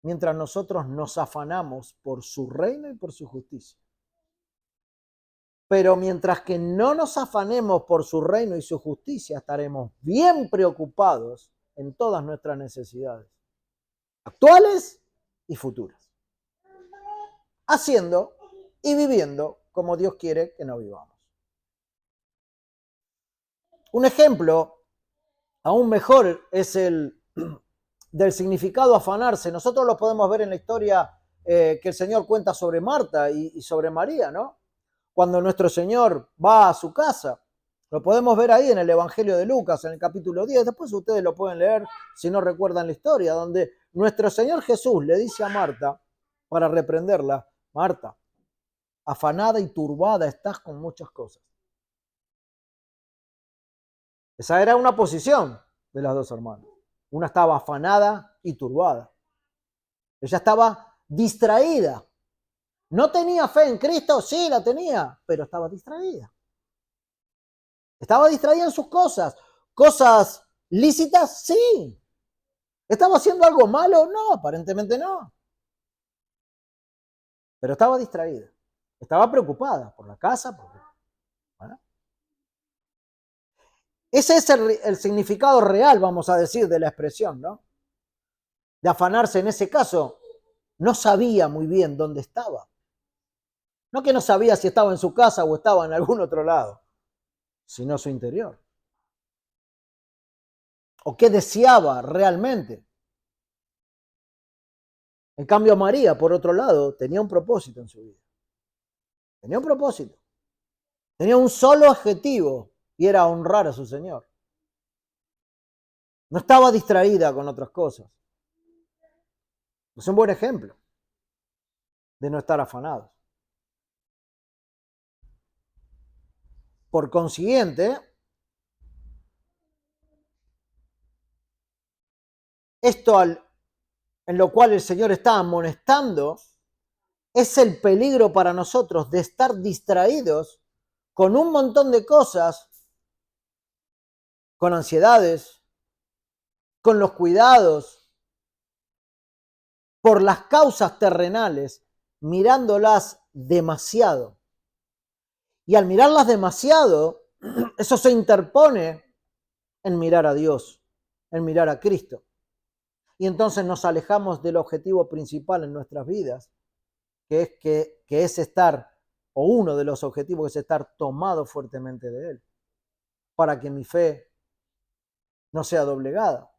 mientras nosotros nos afanamos por su reino y por su justicia. Pero mientras que no nos afanemos por su reino y su justicia, estaremos bien preocupados en todas nuestras necesidades, actuales y futuras, haciendo y viviendo como Dios quiere que nos vivamos. Un ejemplo aún mejor es el del significado afanarse. Nosotros lo podemos ver en la historia que el Señor cuenta sobre Marta y sobre María, ¿no? Cuando nuestro Señor va a su casa. Lo podemos ver ahí en el Evangelio de Lucas, en el capítulo 10. Después ustedes lo pueden leer si no recuerdan la historia, donde nuestro Señor Jesús le dice a Marta, para reprenderla, Marta, afanada y turbada estás con muchas cosas. Esa era una posición de las dos hermanas. Una estaba afanada y turbada. Ella estaba distraída. ¿No tenía fe en Cristo? Sí, la tenía, pero estaba distraída. Estaba distraída en sus cosas. ¿Cosas lícitas? Sí. ¿Estaba haciendo algo malo? No, aparentemente no. Pero estaba distraída. Estaba preocupada por la casa. ¿Bueno? Ese es el significado real, vamos a decir, de la expresión, ¿no? De afanarse en ese caso. No sabía muy bien dónde estaba. No que no sabía si estaba en su casa o estaba en algún otro lado, sino su interior. O qué deseaba realmente. En cambio, María, por otro lado, tenía un propósito en su vida. Tenía un propósito. Tenía un solo objetivo y era honrar a su Señor. No estaba distraída con otras cosas. Es un buen ejemplo de no estar afanados. Por consiguiente, esto en lo cual el Señor está amonestando es el peligro para nosotros de estar distraídos con un montón de cosas, con ansiedades, con los cuidados, por las causas terrenales, mirándolas demasiado. Y al mirarlas demasiado, eso se interpone en mirar a Dios, en mirar a Cristo. Y entonces nos alejamos del objetivo principal en nuestras vidas, que es estar, o uno de los objetivos es estar tomado fuertemente de Él, para que mi fe no sea doblegada.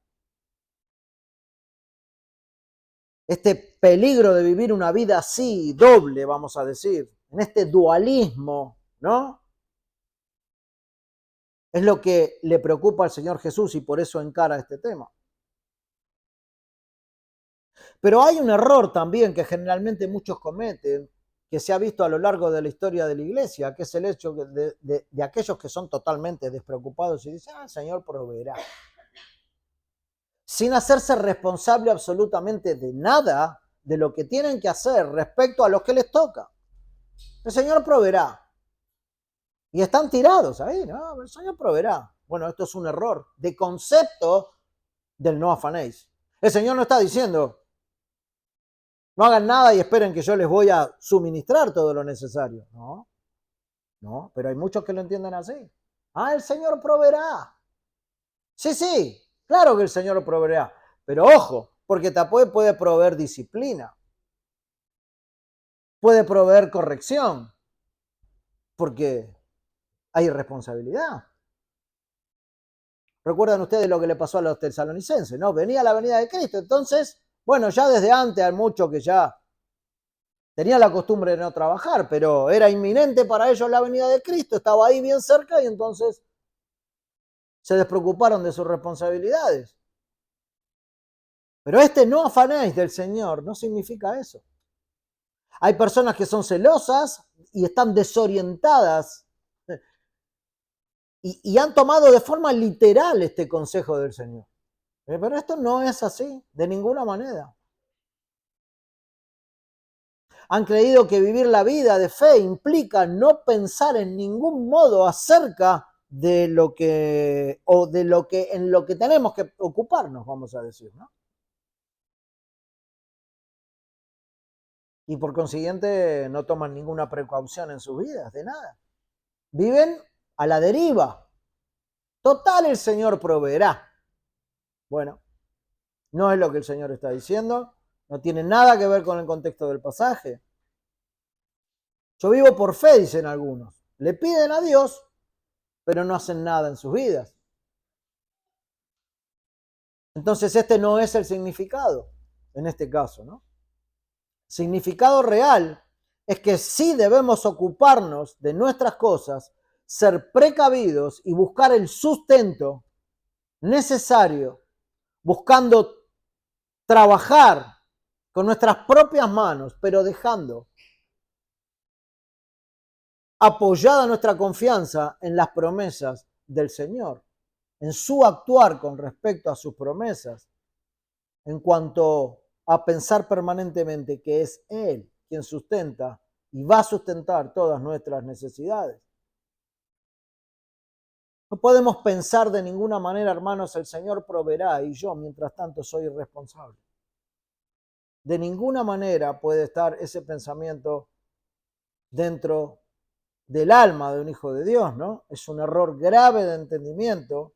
Este peligro de vivir una vida así, doble, vamos a decir, en este dualismo, ¿no? Es lo que le preocupa al Señor Jesús y por eso encara este tema. Pero hay un error también que generalmente muchos cometen, que se ha visto a lo largo de la historia de la iglesia, que es el hecho de aquellos que son totalmente despreocupados y dicen, el Señor proveerá. Sin hacerse responsable absolutamente de nada de lo que tienen que hacer respecto a lo que les toca. El Señor proveerá. Y están tirados ahí, ¿no? El Señor proveerá. Bueno, esto es un error de concepto del no afanéis. El Señor no está diciendo, no hagan nada y esperen que yo les voy a suministrar todo lo necesario. No, no, pero hay muchos que lo entienden así. El Señor proveerá. Sí, sí, claro que el Señor proveerá. Pero ojo, porque tampoco puede proveer disciplina. Puede proveer corrección. Porque hay responsabilidad. ¿Recuerdan ustedes lo que le pasó a los tesalonicenses? ¿No? Venía la venida de Cristo. Entonces, bueno, ya desde antes hay muchos que ya tenían la costumbre de no trabajar, pero era inminente para ellos la venida de Cristo. Estaba ahí bien cerca y entonces se despreocuparon de sus responsabilidades. Pero este no afanéis del Señor no significa eso. Hay personas que son celosas y están desorientadas y han tomado de forma literal este consejo del Señor. Pero esto no es así, de ninguna manera. Han creído que vivir la vida de fe implica no pensar en ningún modo acerca de lo que, o de lo que, en lo que tenemos que ocuparnos, vamos a decir, ¿no? Y por consiguiente no toman ninguna precaución en sus vidas, de nada. Viven a la deriva. Total, el Señor proveerá. Bueno, no es lo que el Señor está diciendo, no tiene nada que ver con el contexto del pasaje. Yo vivo por fe, dicen algunos. Le piden a Dios, pero no hacen nada en sus vidas. Entonces este no es el significado, en este caso, ¿no? Significado real es que sí debemos ocuparnos de nuestras cosas, ser precavidos y buscar el sustento necesario, buscando trabajar con nuestras propias manos, pero dejando apoyada nuestra confianza en las promesas del Señor. en su actuar con respecto a sus promesas, en cuanto a pensar permanentemente que es Él quien sustenta y va a sustentar todas nuestras necesidades. No podemos pensar de ninguna manera, hermanos, el Señor proveerá y yo, mientras tanto, soy irresponsable. De ninguna manera puede estar ese pensamiento dentro del alma de un hijo de Dios, ¿no? Es un error grave de entendimiento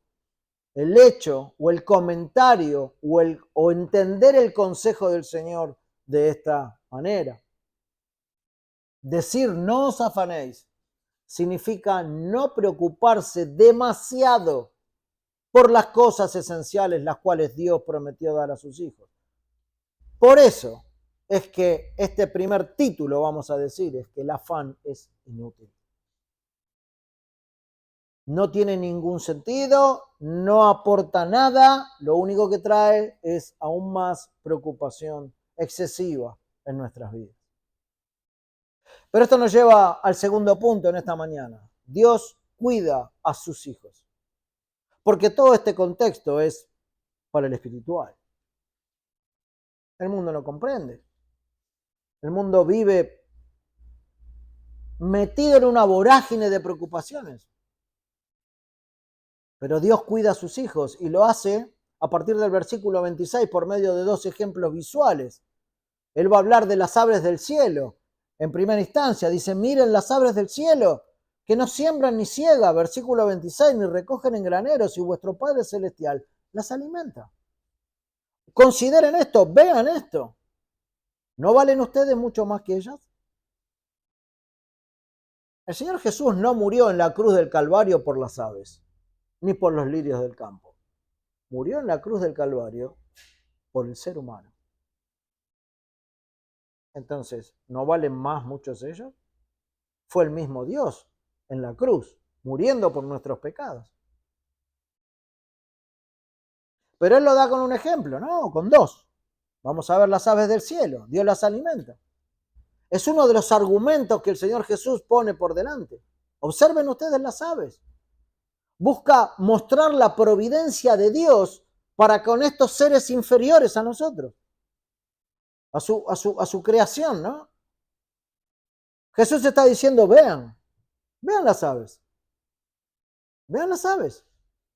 el hecho o el comentario o entender el consejo del Señor de esta manera. Decir no os afanéis significa no preocuparse demasiado por las cosas esenciales las cuales Dios prometió dar a sus hijos. Por eso es que este primer título, vamos a decir, es que el afán es inútil. No tiene ningún sentido, no aporta nada, lo único que trae es aún más preocupación excesiva en nuestras vidas. Pero esto nos lleva al segundo punto en esta mañana. Dios cuida a sus hijos, porque todo este contexto es para el espiritual. El mundo no comprende. El mundo vive metido en una vorágine de preocupaciones. Pero Dios cuida a sus hijos y lo hace a partir del versículo 26 por medio de dos ejemplos visuales. Él va a hablar de las aves del cielo. En primera instancia dice, miren las aves del cielo, que no siembran ni ciegan, versículo 26, ni recogen en graneros, y vuestro Padre Celestial las alimenta. Consideren esto, vean esto. ¿No valen ustedes mucho más que ellas? El Señor Jesús no murió en la cruz del Calvario por las aves, ni por los lirios del campo. Murió en la cruz del Calvario por el ser humano. Entonces, ¿no valen más muchos ellos? Fue el mismo Dios en la cruz, muriendo por nuestros pecados. Pero Él lo da con un ejemplo, no, con dos. Vamos a ver las aves del cielo, Dios las alimenta. Es uno de los argumentos que el Señor Jesús pone por delante. Observen ustedes las aves. Busca mostrar la providencia de Dios para con estos seres inferiores a nosotros, a su creación, ¿no? Jesús está diciendo, vean las aves. Vean las aves.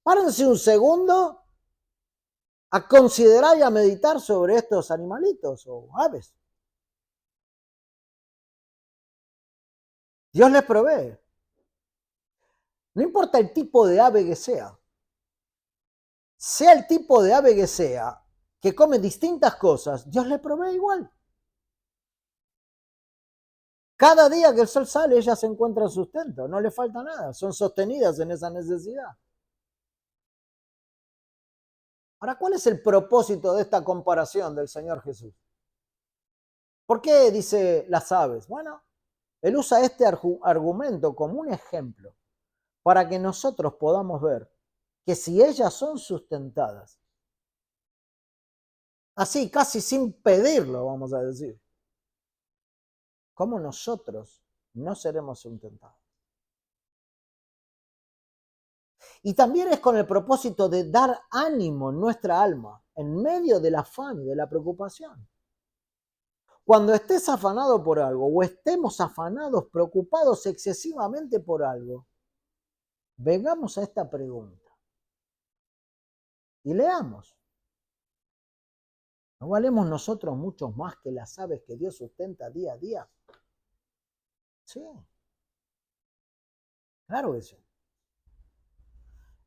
Párense un segundo a considerar y a meditar sobre estos animalitos o aves. Dios les provee. No importa el tipo de ave que sea el tipo de ave que come distintas cosas, Dios les provee igual. Cada día que el sol sale, ellas se encuentran sustento, no les falta nada, son sostenidas en esa necesidad. Ahora, ¿cuál es el propósito de esta comparación del Señor Jesús? ¿Por qué dice las aves? Bueno, Él usa este argumento como un ejemplo para que nosotros podamos ver que si ellas son sustentadas, así casi sin pedirlo, vamos a decir, ¿cómo nosotros no seremos sustentados? Y también es con el propósito de dar ánimo en nuestra alma en medio del afán y de la preocupación. Cuando estés afanado por algo o estemos afanados, preocupados excesivamente por algo, vengamos a esta pregunta y leamos. ¿No valemos nosotros muchos más que las aves que Dios sustenta día a día? Sí, claro que sí.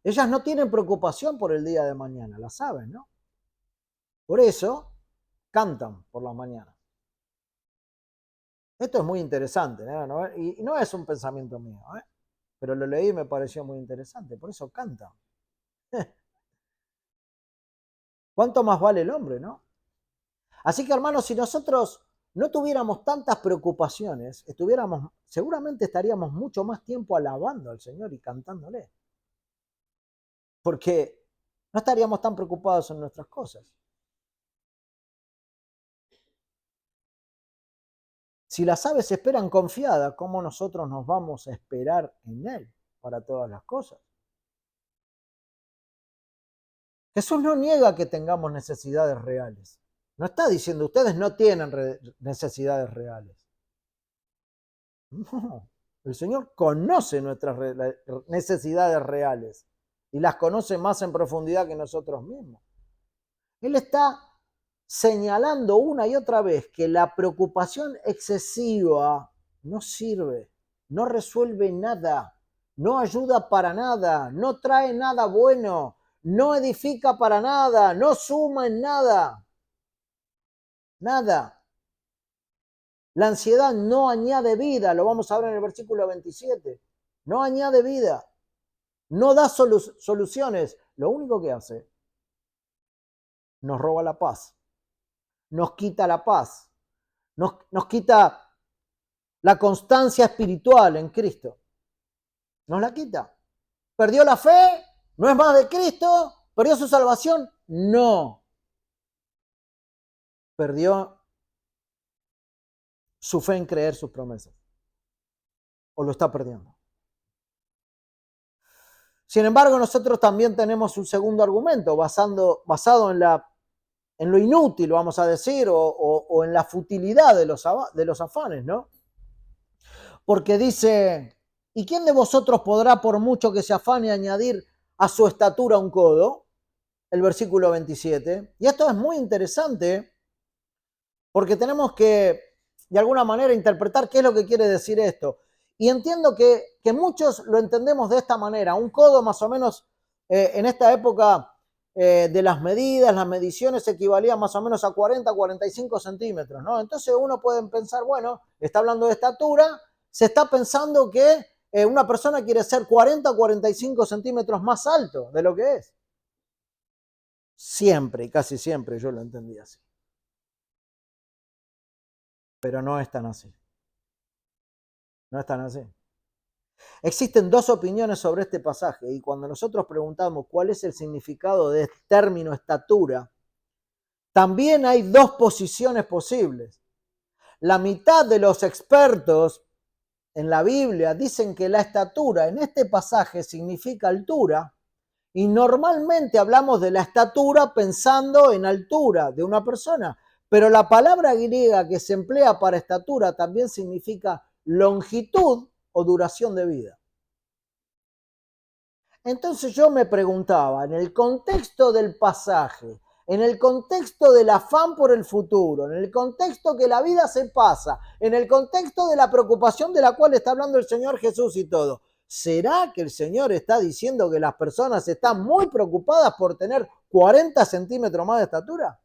Ellas no tienen preocupación por el día de mañana, las aves, ¿no? Por eso cantan por la mañana. Esto es muy interesante, ¿no? Y no es un pensamiento mío, pero lo leí y me pareció muy interesante. Por eso cantan. ¿Cuánto más vale el hombre, no? Así que, hermanos, si nosotros no tuviéramos tantas preocupaciones, seguramente estaríamos mucho más tiempo alabando al Señor y cantándole. Porque no estaríamos tan preocupados en nuestras cosas. Si las aves esperan confiadas, ¿cómo nosotros nos vamos a esperar en Él para todas las cosas? Jesús no niega que tengamos necesidades reales. No está diciendo ustedes no tienen necesidades reales. No, el Señor conoce nuestras necesidades reales y las conoce más en profundidad que nosotros mismos. Él está señalando una y otra vez que la preocupación excesiva no sirve, no resuelve nada, no ayuda para nada, no trae nada bueno, no edifica para nada, no suma en nada. Nada. La ansiedad no añade vida, lo vamos a ver en el versículo 27. No añade vida, no da soluciones. Lo único que hace, nos roba la paz, nos quita la paz, nos quita la constancia espiritual en Cristo. Nos la quita. ¿Perdió la fe? ¿No es más de Cristo? ¿Perdió su salvación? No. Perdió su fe en creer sus promesas. O lo está perdiendo. Sin embargo, nosotros también tenemos un segundo argumento basado en lo inútil, vamos a decir, o en la futilidad de los afanes, ¿no? Porque dice, ¿y quién de vosotros podrá, por mucho que se afane, añadir a su estatura un codo? El versículo 27. Y esto es muy interesante porque tenemos que, de alguna manera, interpretar qué es lo que quiere decir esto. Y entiendo que muchos lo entendemos de esta manera. Un codo más o menos en esta época de las mediciones equivalían más o menos a 40, 45 centímetros, ¿no? Entonces uno puede pensar, bueno, está hablando de estatura, se está pensando que una persona quiere ser 40 o 45 centímetros más alto de lo que es. Siempre y casi siempre yo lo entendí así. Pero no es tan así. No es tan así. Existen dos opiniones sobre este pasaje y cuando nosotros preguntamos cuál es el significado del término estatura, también hay dos posiciones posibles. La mitad de los expertos en la Biblia dicen que la estatura en este pasaje significa altura y normalmente hablamos de la estatura pensando en altura de una persona, pero la palabra griega que se emplea para estatura también significa longitud o duración de vida. Entonces yo me preguntaba, en el contexto del pasaje, en el contexto del afán por el futuro, en el contexto que la vida se pasa, en el contexto de la preocupación de la cual está hablando el Señor Jesús y todo, ¿será que el Señor está diciendo que las personas están muy preocupadas por tener 40 centímetros más de estatura?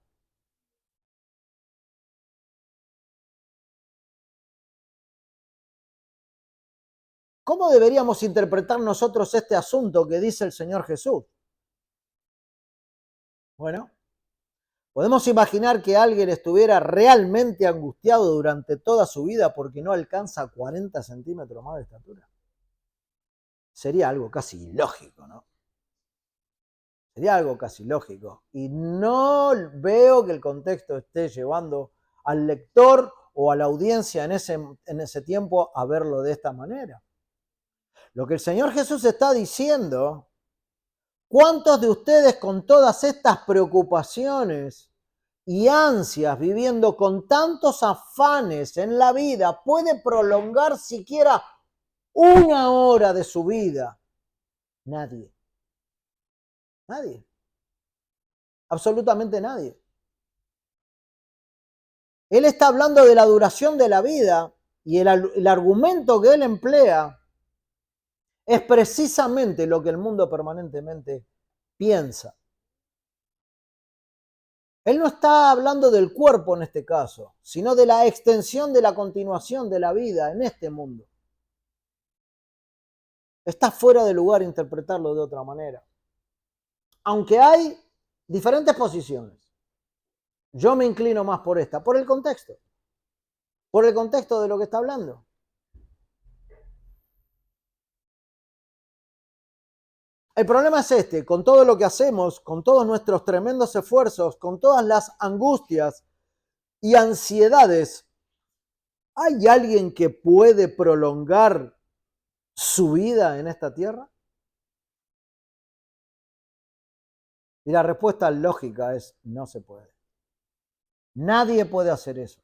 ¿Cómo deberíamos interpretar nosotros este asunto que dice el Señor Jesús? Bueno, podemos imaginar que alguien estuviera realmente angustiado durante toda su vida porque no alcanza 40 centímetros más de estatura. Sería algo casi ilógico, ¿no? Sería algo casi lógico. Y no veo que el contexto esté llevando al lector o a la audiencia en ese tiempo a verlo de esta manera. Lo que el Señor Jesús está diciendo, ¿cuántos de ustedes con todas estas preocupaciones y ansias, viviendo con tantos afanes en la vida, puede prolongar siquiera una hora de su vida? Nadie. Nadie. Absolutamente nadie. Él está hablando de la duración de la vida y el argumento que él emplea es precisamente lo que el mundo permanentemente piensa. Él no está hablando del cuerpo en este caso, sino de la extensión de la continuación de la vida en este mundo. Está fuera de lugar interpretarlo de otra manera. Aunque hay diferentes posiciones. Yo me inclino más por esta, por el contexto de lo que está hablando. El problema es este, con todo lo que hacemos, con todos nuestros tremendos esfuerzos, con todas las angustias y ansiedades, ¿hay alguien que puede prolongar su vida en esta tierra? Y la respuesta lógica es no se puede. Nadie puede hacer eso.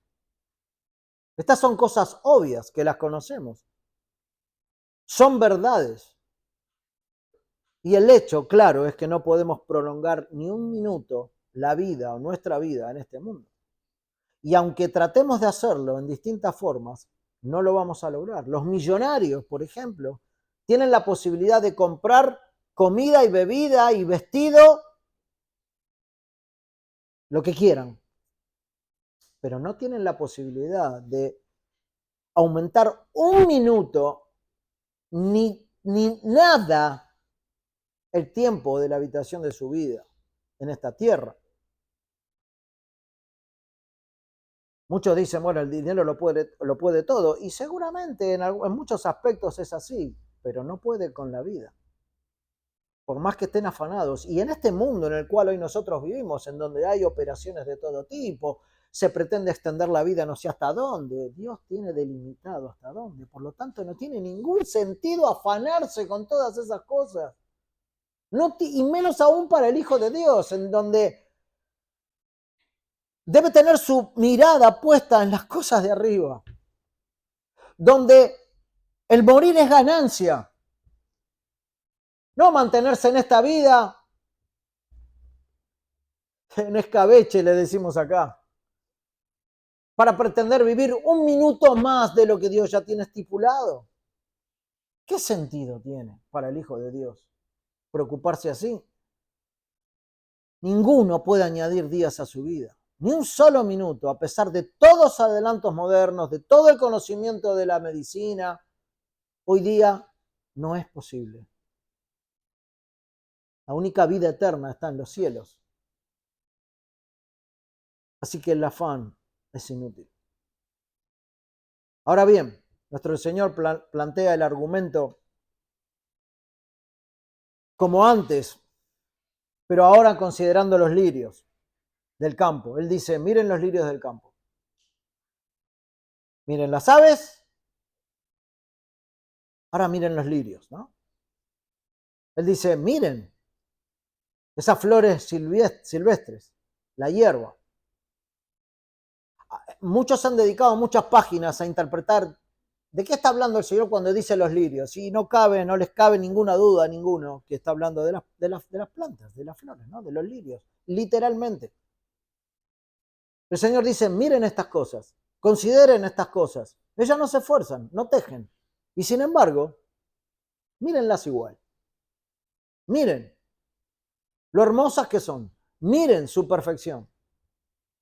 Estas son cosas obvias que las conocemos. Son verdades. Y el hecho, claro, es que no podemos prolongar ni un minuto la vida o nuestra vida en este mundo. Y aunque tratemos de hacerlo en distintas formas, no lo vamos a lograr. Los millonarios, por ejemplo, tienen la posibilidad de comprar comida y bebida y vestido, lo que quieran, pero no tienen la posibilidad de aumentar un minuto ni nada el tiempo de la habitación de su vida en esta tierra. Muchos dicen, bueno, el dinero lo puede todo, y seguramente en muchos aspectos es así, pero no puede con la vida. Por más que estén afanados. Y en este mundo en el cual hoy nosotros vivimos, en donde hay operaciones de todo tipo, se pretende extender la vida no sé hasta dónde, Dios tiene delimitado hasta dónde. Por lo tanto, no tiene ningún sentido afanarse con todas esas cosas. No, y menos aún para el Hijo de Dios, en donde debe tener su mirada puesta en las cosas de arriba, donde el morir es ganancia, no mantenerse en esta vida en escabeche, le decimos acá, para pretender vivir un minuto más de lo que Dios ya tiene estipulado. ¿Qué sentido tiene para el Hijo de Dios preocuparse así? Ninguno puede añadir días a su vida, ni un solo minuto, a pesar de todos los adelantos modernos, de todo el conocimiento de la medicina. Hoy día no es posible. La única vida eterna está en los cielos. Así que el afán es inútil. Ahora bien, nuestro Señor plantea el argumento como antes, pero ahora considerando los lirios del campo. Él dice, miren los lirios del campo. Miren las aves, ahora miren los lirios, ¿no? Él dice, miren esas flores silvestres, la hierba. Muchos han dedicado muchas páginas a interpretar de qué está hablando el Señor cuando dice los lirios. Y no les cabe ninguna duda a ninguno que está hablando de las plantas, de las flores, ¿no? De los lirios, literalmente. El Señor dice, miren estas cosas, consideren estas cosas. Ellas no se esfuerzan, no tejen. Y sin embargo, mírenlas igual. Miren lo hermosas que son. Miren su perfección.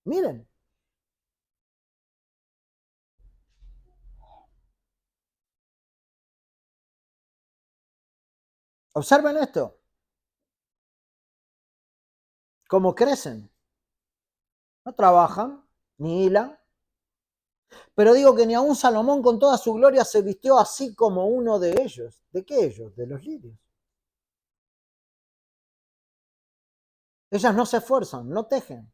Miren. Observen esto. Cómo crecen. No trabajan, ni hilan. Pero digo que ni aun Salomón con toda su gloria se vistió así como uno de ellos. ¿De qué ellos? De los lirios. Ellas no se esfuerzan, no tejen.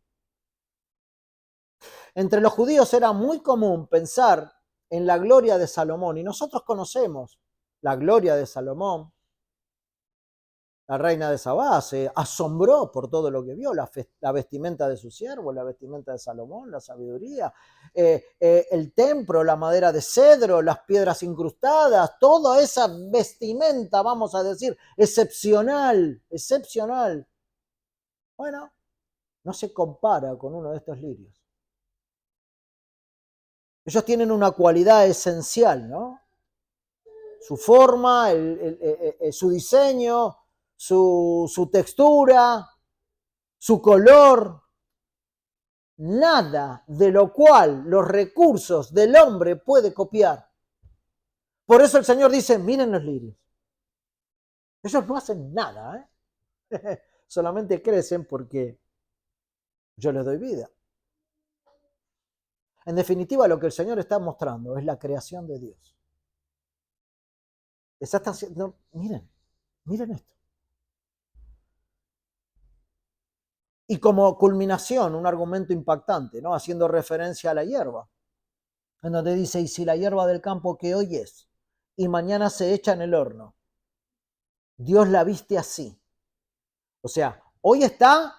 Entre los judíos era muy común pensar en la gloria de Salomón, y nosotros conocemos la gloria de Salomón. La reina de Sabá se asombró por todo lo que vio, la vestimenta de su siervo, la vestimenta de Salomón, la sabiduría, el templo, la madera de cedro, las piedras incrustadas, toda esa vestimenta, vamos a decir, excepcional, excepcional. Bueno, no se compara con uno de estos lirios. Ellos tienen una cualidad esencial, ¿no? Su forma, su diseño, su textura, su color, nada de lo cual los recursos del hombre puede copiar. Por eso el Señor dice, miren los lirios. Ellos no hacen nada, ¿eh? Solamente crecen porque yo les doy vida. En definitiva, lo que el Señor está mostrando es la creación de Dios. Miren esto. Y como culminación, un argumento impactante, ¿no? Haciendo referencia a la hierba, en donde dice, y si la hierba del campo que hoy es, y mañana se echa en el horno, Dios la viste así. O sea, Hoy está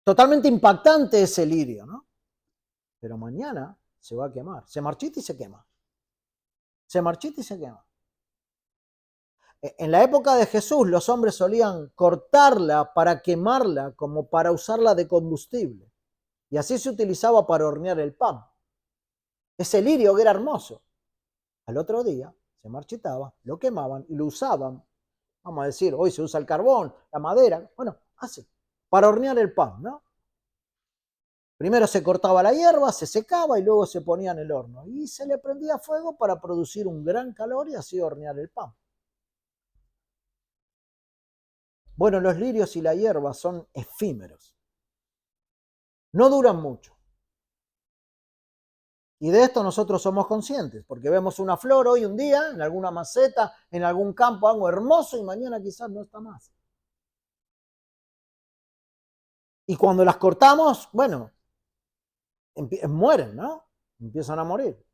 totalmente impactante ese lirio, ¿no? Pero mañana se va a quemar. Se marchita y se quema. Se marchita y se quema. En la época de Jesús, los hombres solían cortarla para quemarla como para usarla de combustible. Y así se utilizaba para hornear el pan. Ese lirio que era hermoso. Al otro día se marchitaba, lo quemaban y lo usaban. Vamos a decir, hoy se usa el carbón, la madera. Bueno, así, para hornear el pan, ¿no? Primero se cortaba la hierba, se secaba y luego se ponía en el horno. Y se le prendía fuego para producir un gran calor y así hornear el pan. Bueno, los lirios y la hierba son efímeros. No duran mucho. Y de esto nosotros somos conscientes, porque vemos una flor hoy un día, en alguna maceta, en algún campo, algo hermoso, y mañana quizás no está más. Y cuando las cortamos, bueno, mueren, ¿no? Empiezan a morir.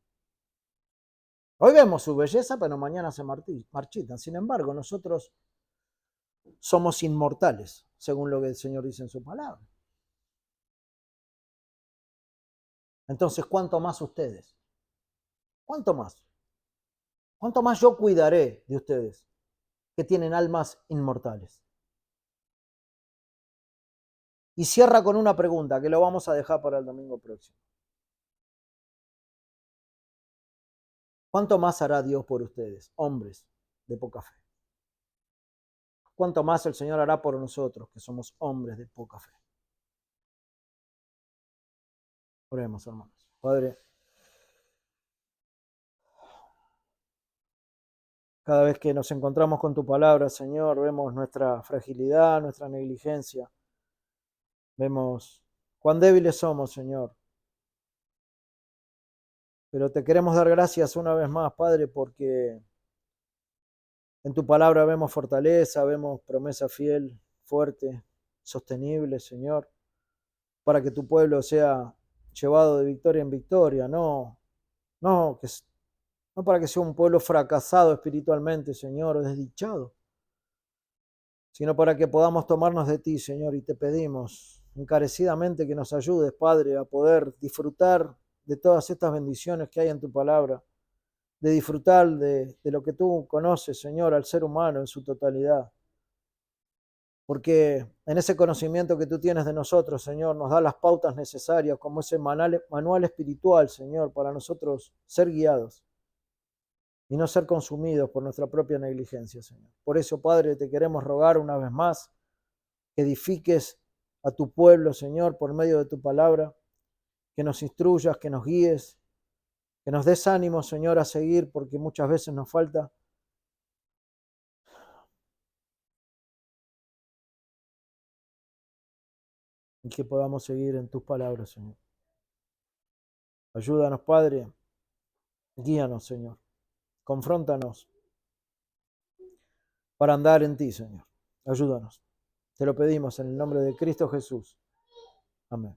Hoy vemos su belleza, pero mañana se marchitan. Sin embargo, nosotros somos inmortales, según lo que el Señor dice en su palabra. Entonces, ¿cuánto más ustedes? ¿Cuánto más? ¿Cuánto más yo cuidaré de ustedes que tienen almas inmortales? Y cierra con una pregunta que lo vamos a dejar para el domingo próximo. ¿Cuánto más hará Dios por ustedes, hombres de poca fe? ¿Cuánto más el Señor hará por nosotros, que somos hombres de poca fe? Oremos, hermanos. Padre, cada vez que nos encontramos con tu palabra, Señor, vemos nuestra fragilidad, nuestra negligencia. Vemos cuán débiles somos, Señor. Pero te queremos dar gracias una vez más, Padre, porque en tu palabra vemos fortaleza, vemos promesa fiel, fuerte, sostenible, Señor, para que tu pueblo sea llevado de victoria en victoria, no para que sea un pueblo fracasado espiritualmente, Señor, o desdichado, sino para que podamos tomarnos de ti, Señor, y te pedimos encarecidamente que nos ayudes, Padre, a poder disfrutar de todas estas bendiciones que hay en tu palabra, de disfrutar de lo que tú conoces, Señor, al ser humano en su totalidad. Porque en ese conocimiento que tú tienes de nosotros, Señor, nos da las pautas necesarias como ese manual espiritual, Señor, para nosotros ser guiados y no ser consumidos por nuestra propia negligencia, Señor. Por eso, Padre, te queremos rogar una vez más que edifiques a tu pueblo, Señor, por medio de tu palabra, que nos instruyas, que nos guíes, que nos des ánimo, Señor, a seguir, porque muchas veces nos falta. Y que podamos seguir en tus palabras, Señor. Ayúdanos, Padre. Guíanos, Señor. Confróntanos para andar en ti, Señor. Ayúdanos. Te lo pedimos en el nombre de Cristo Jesús. Amén.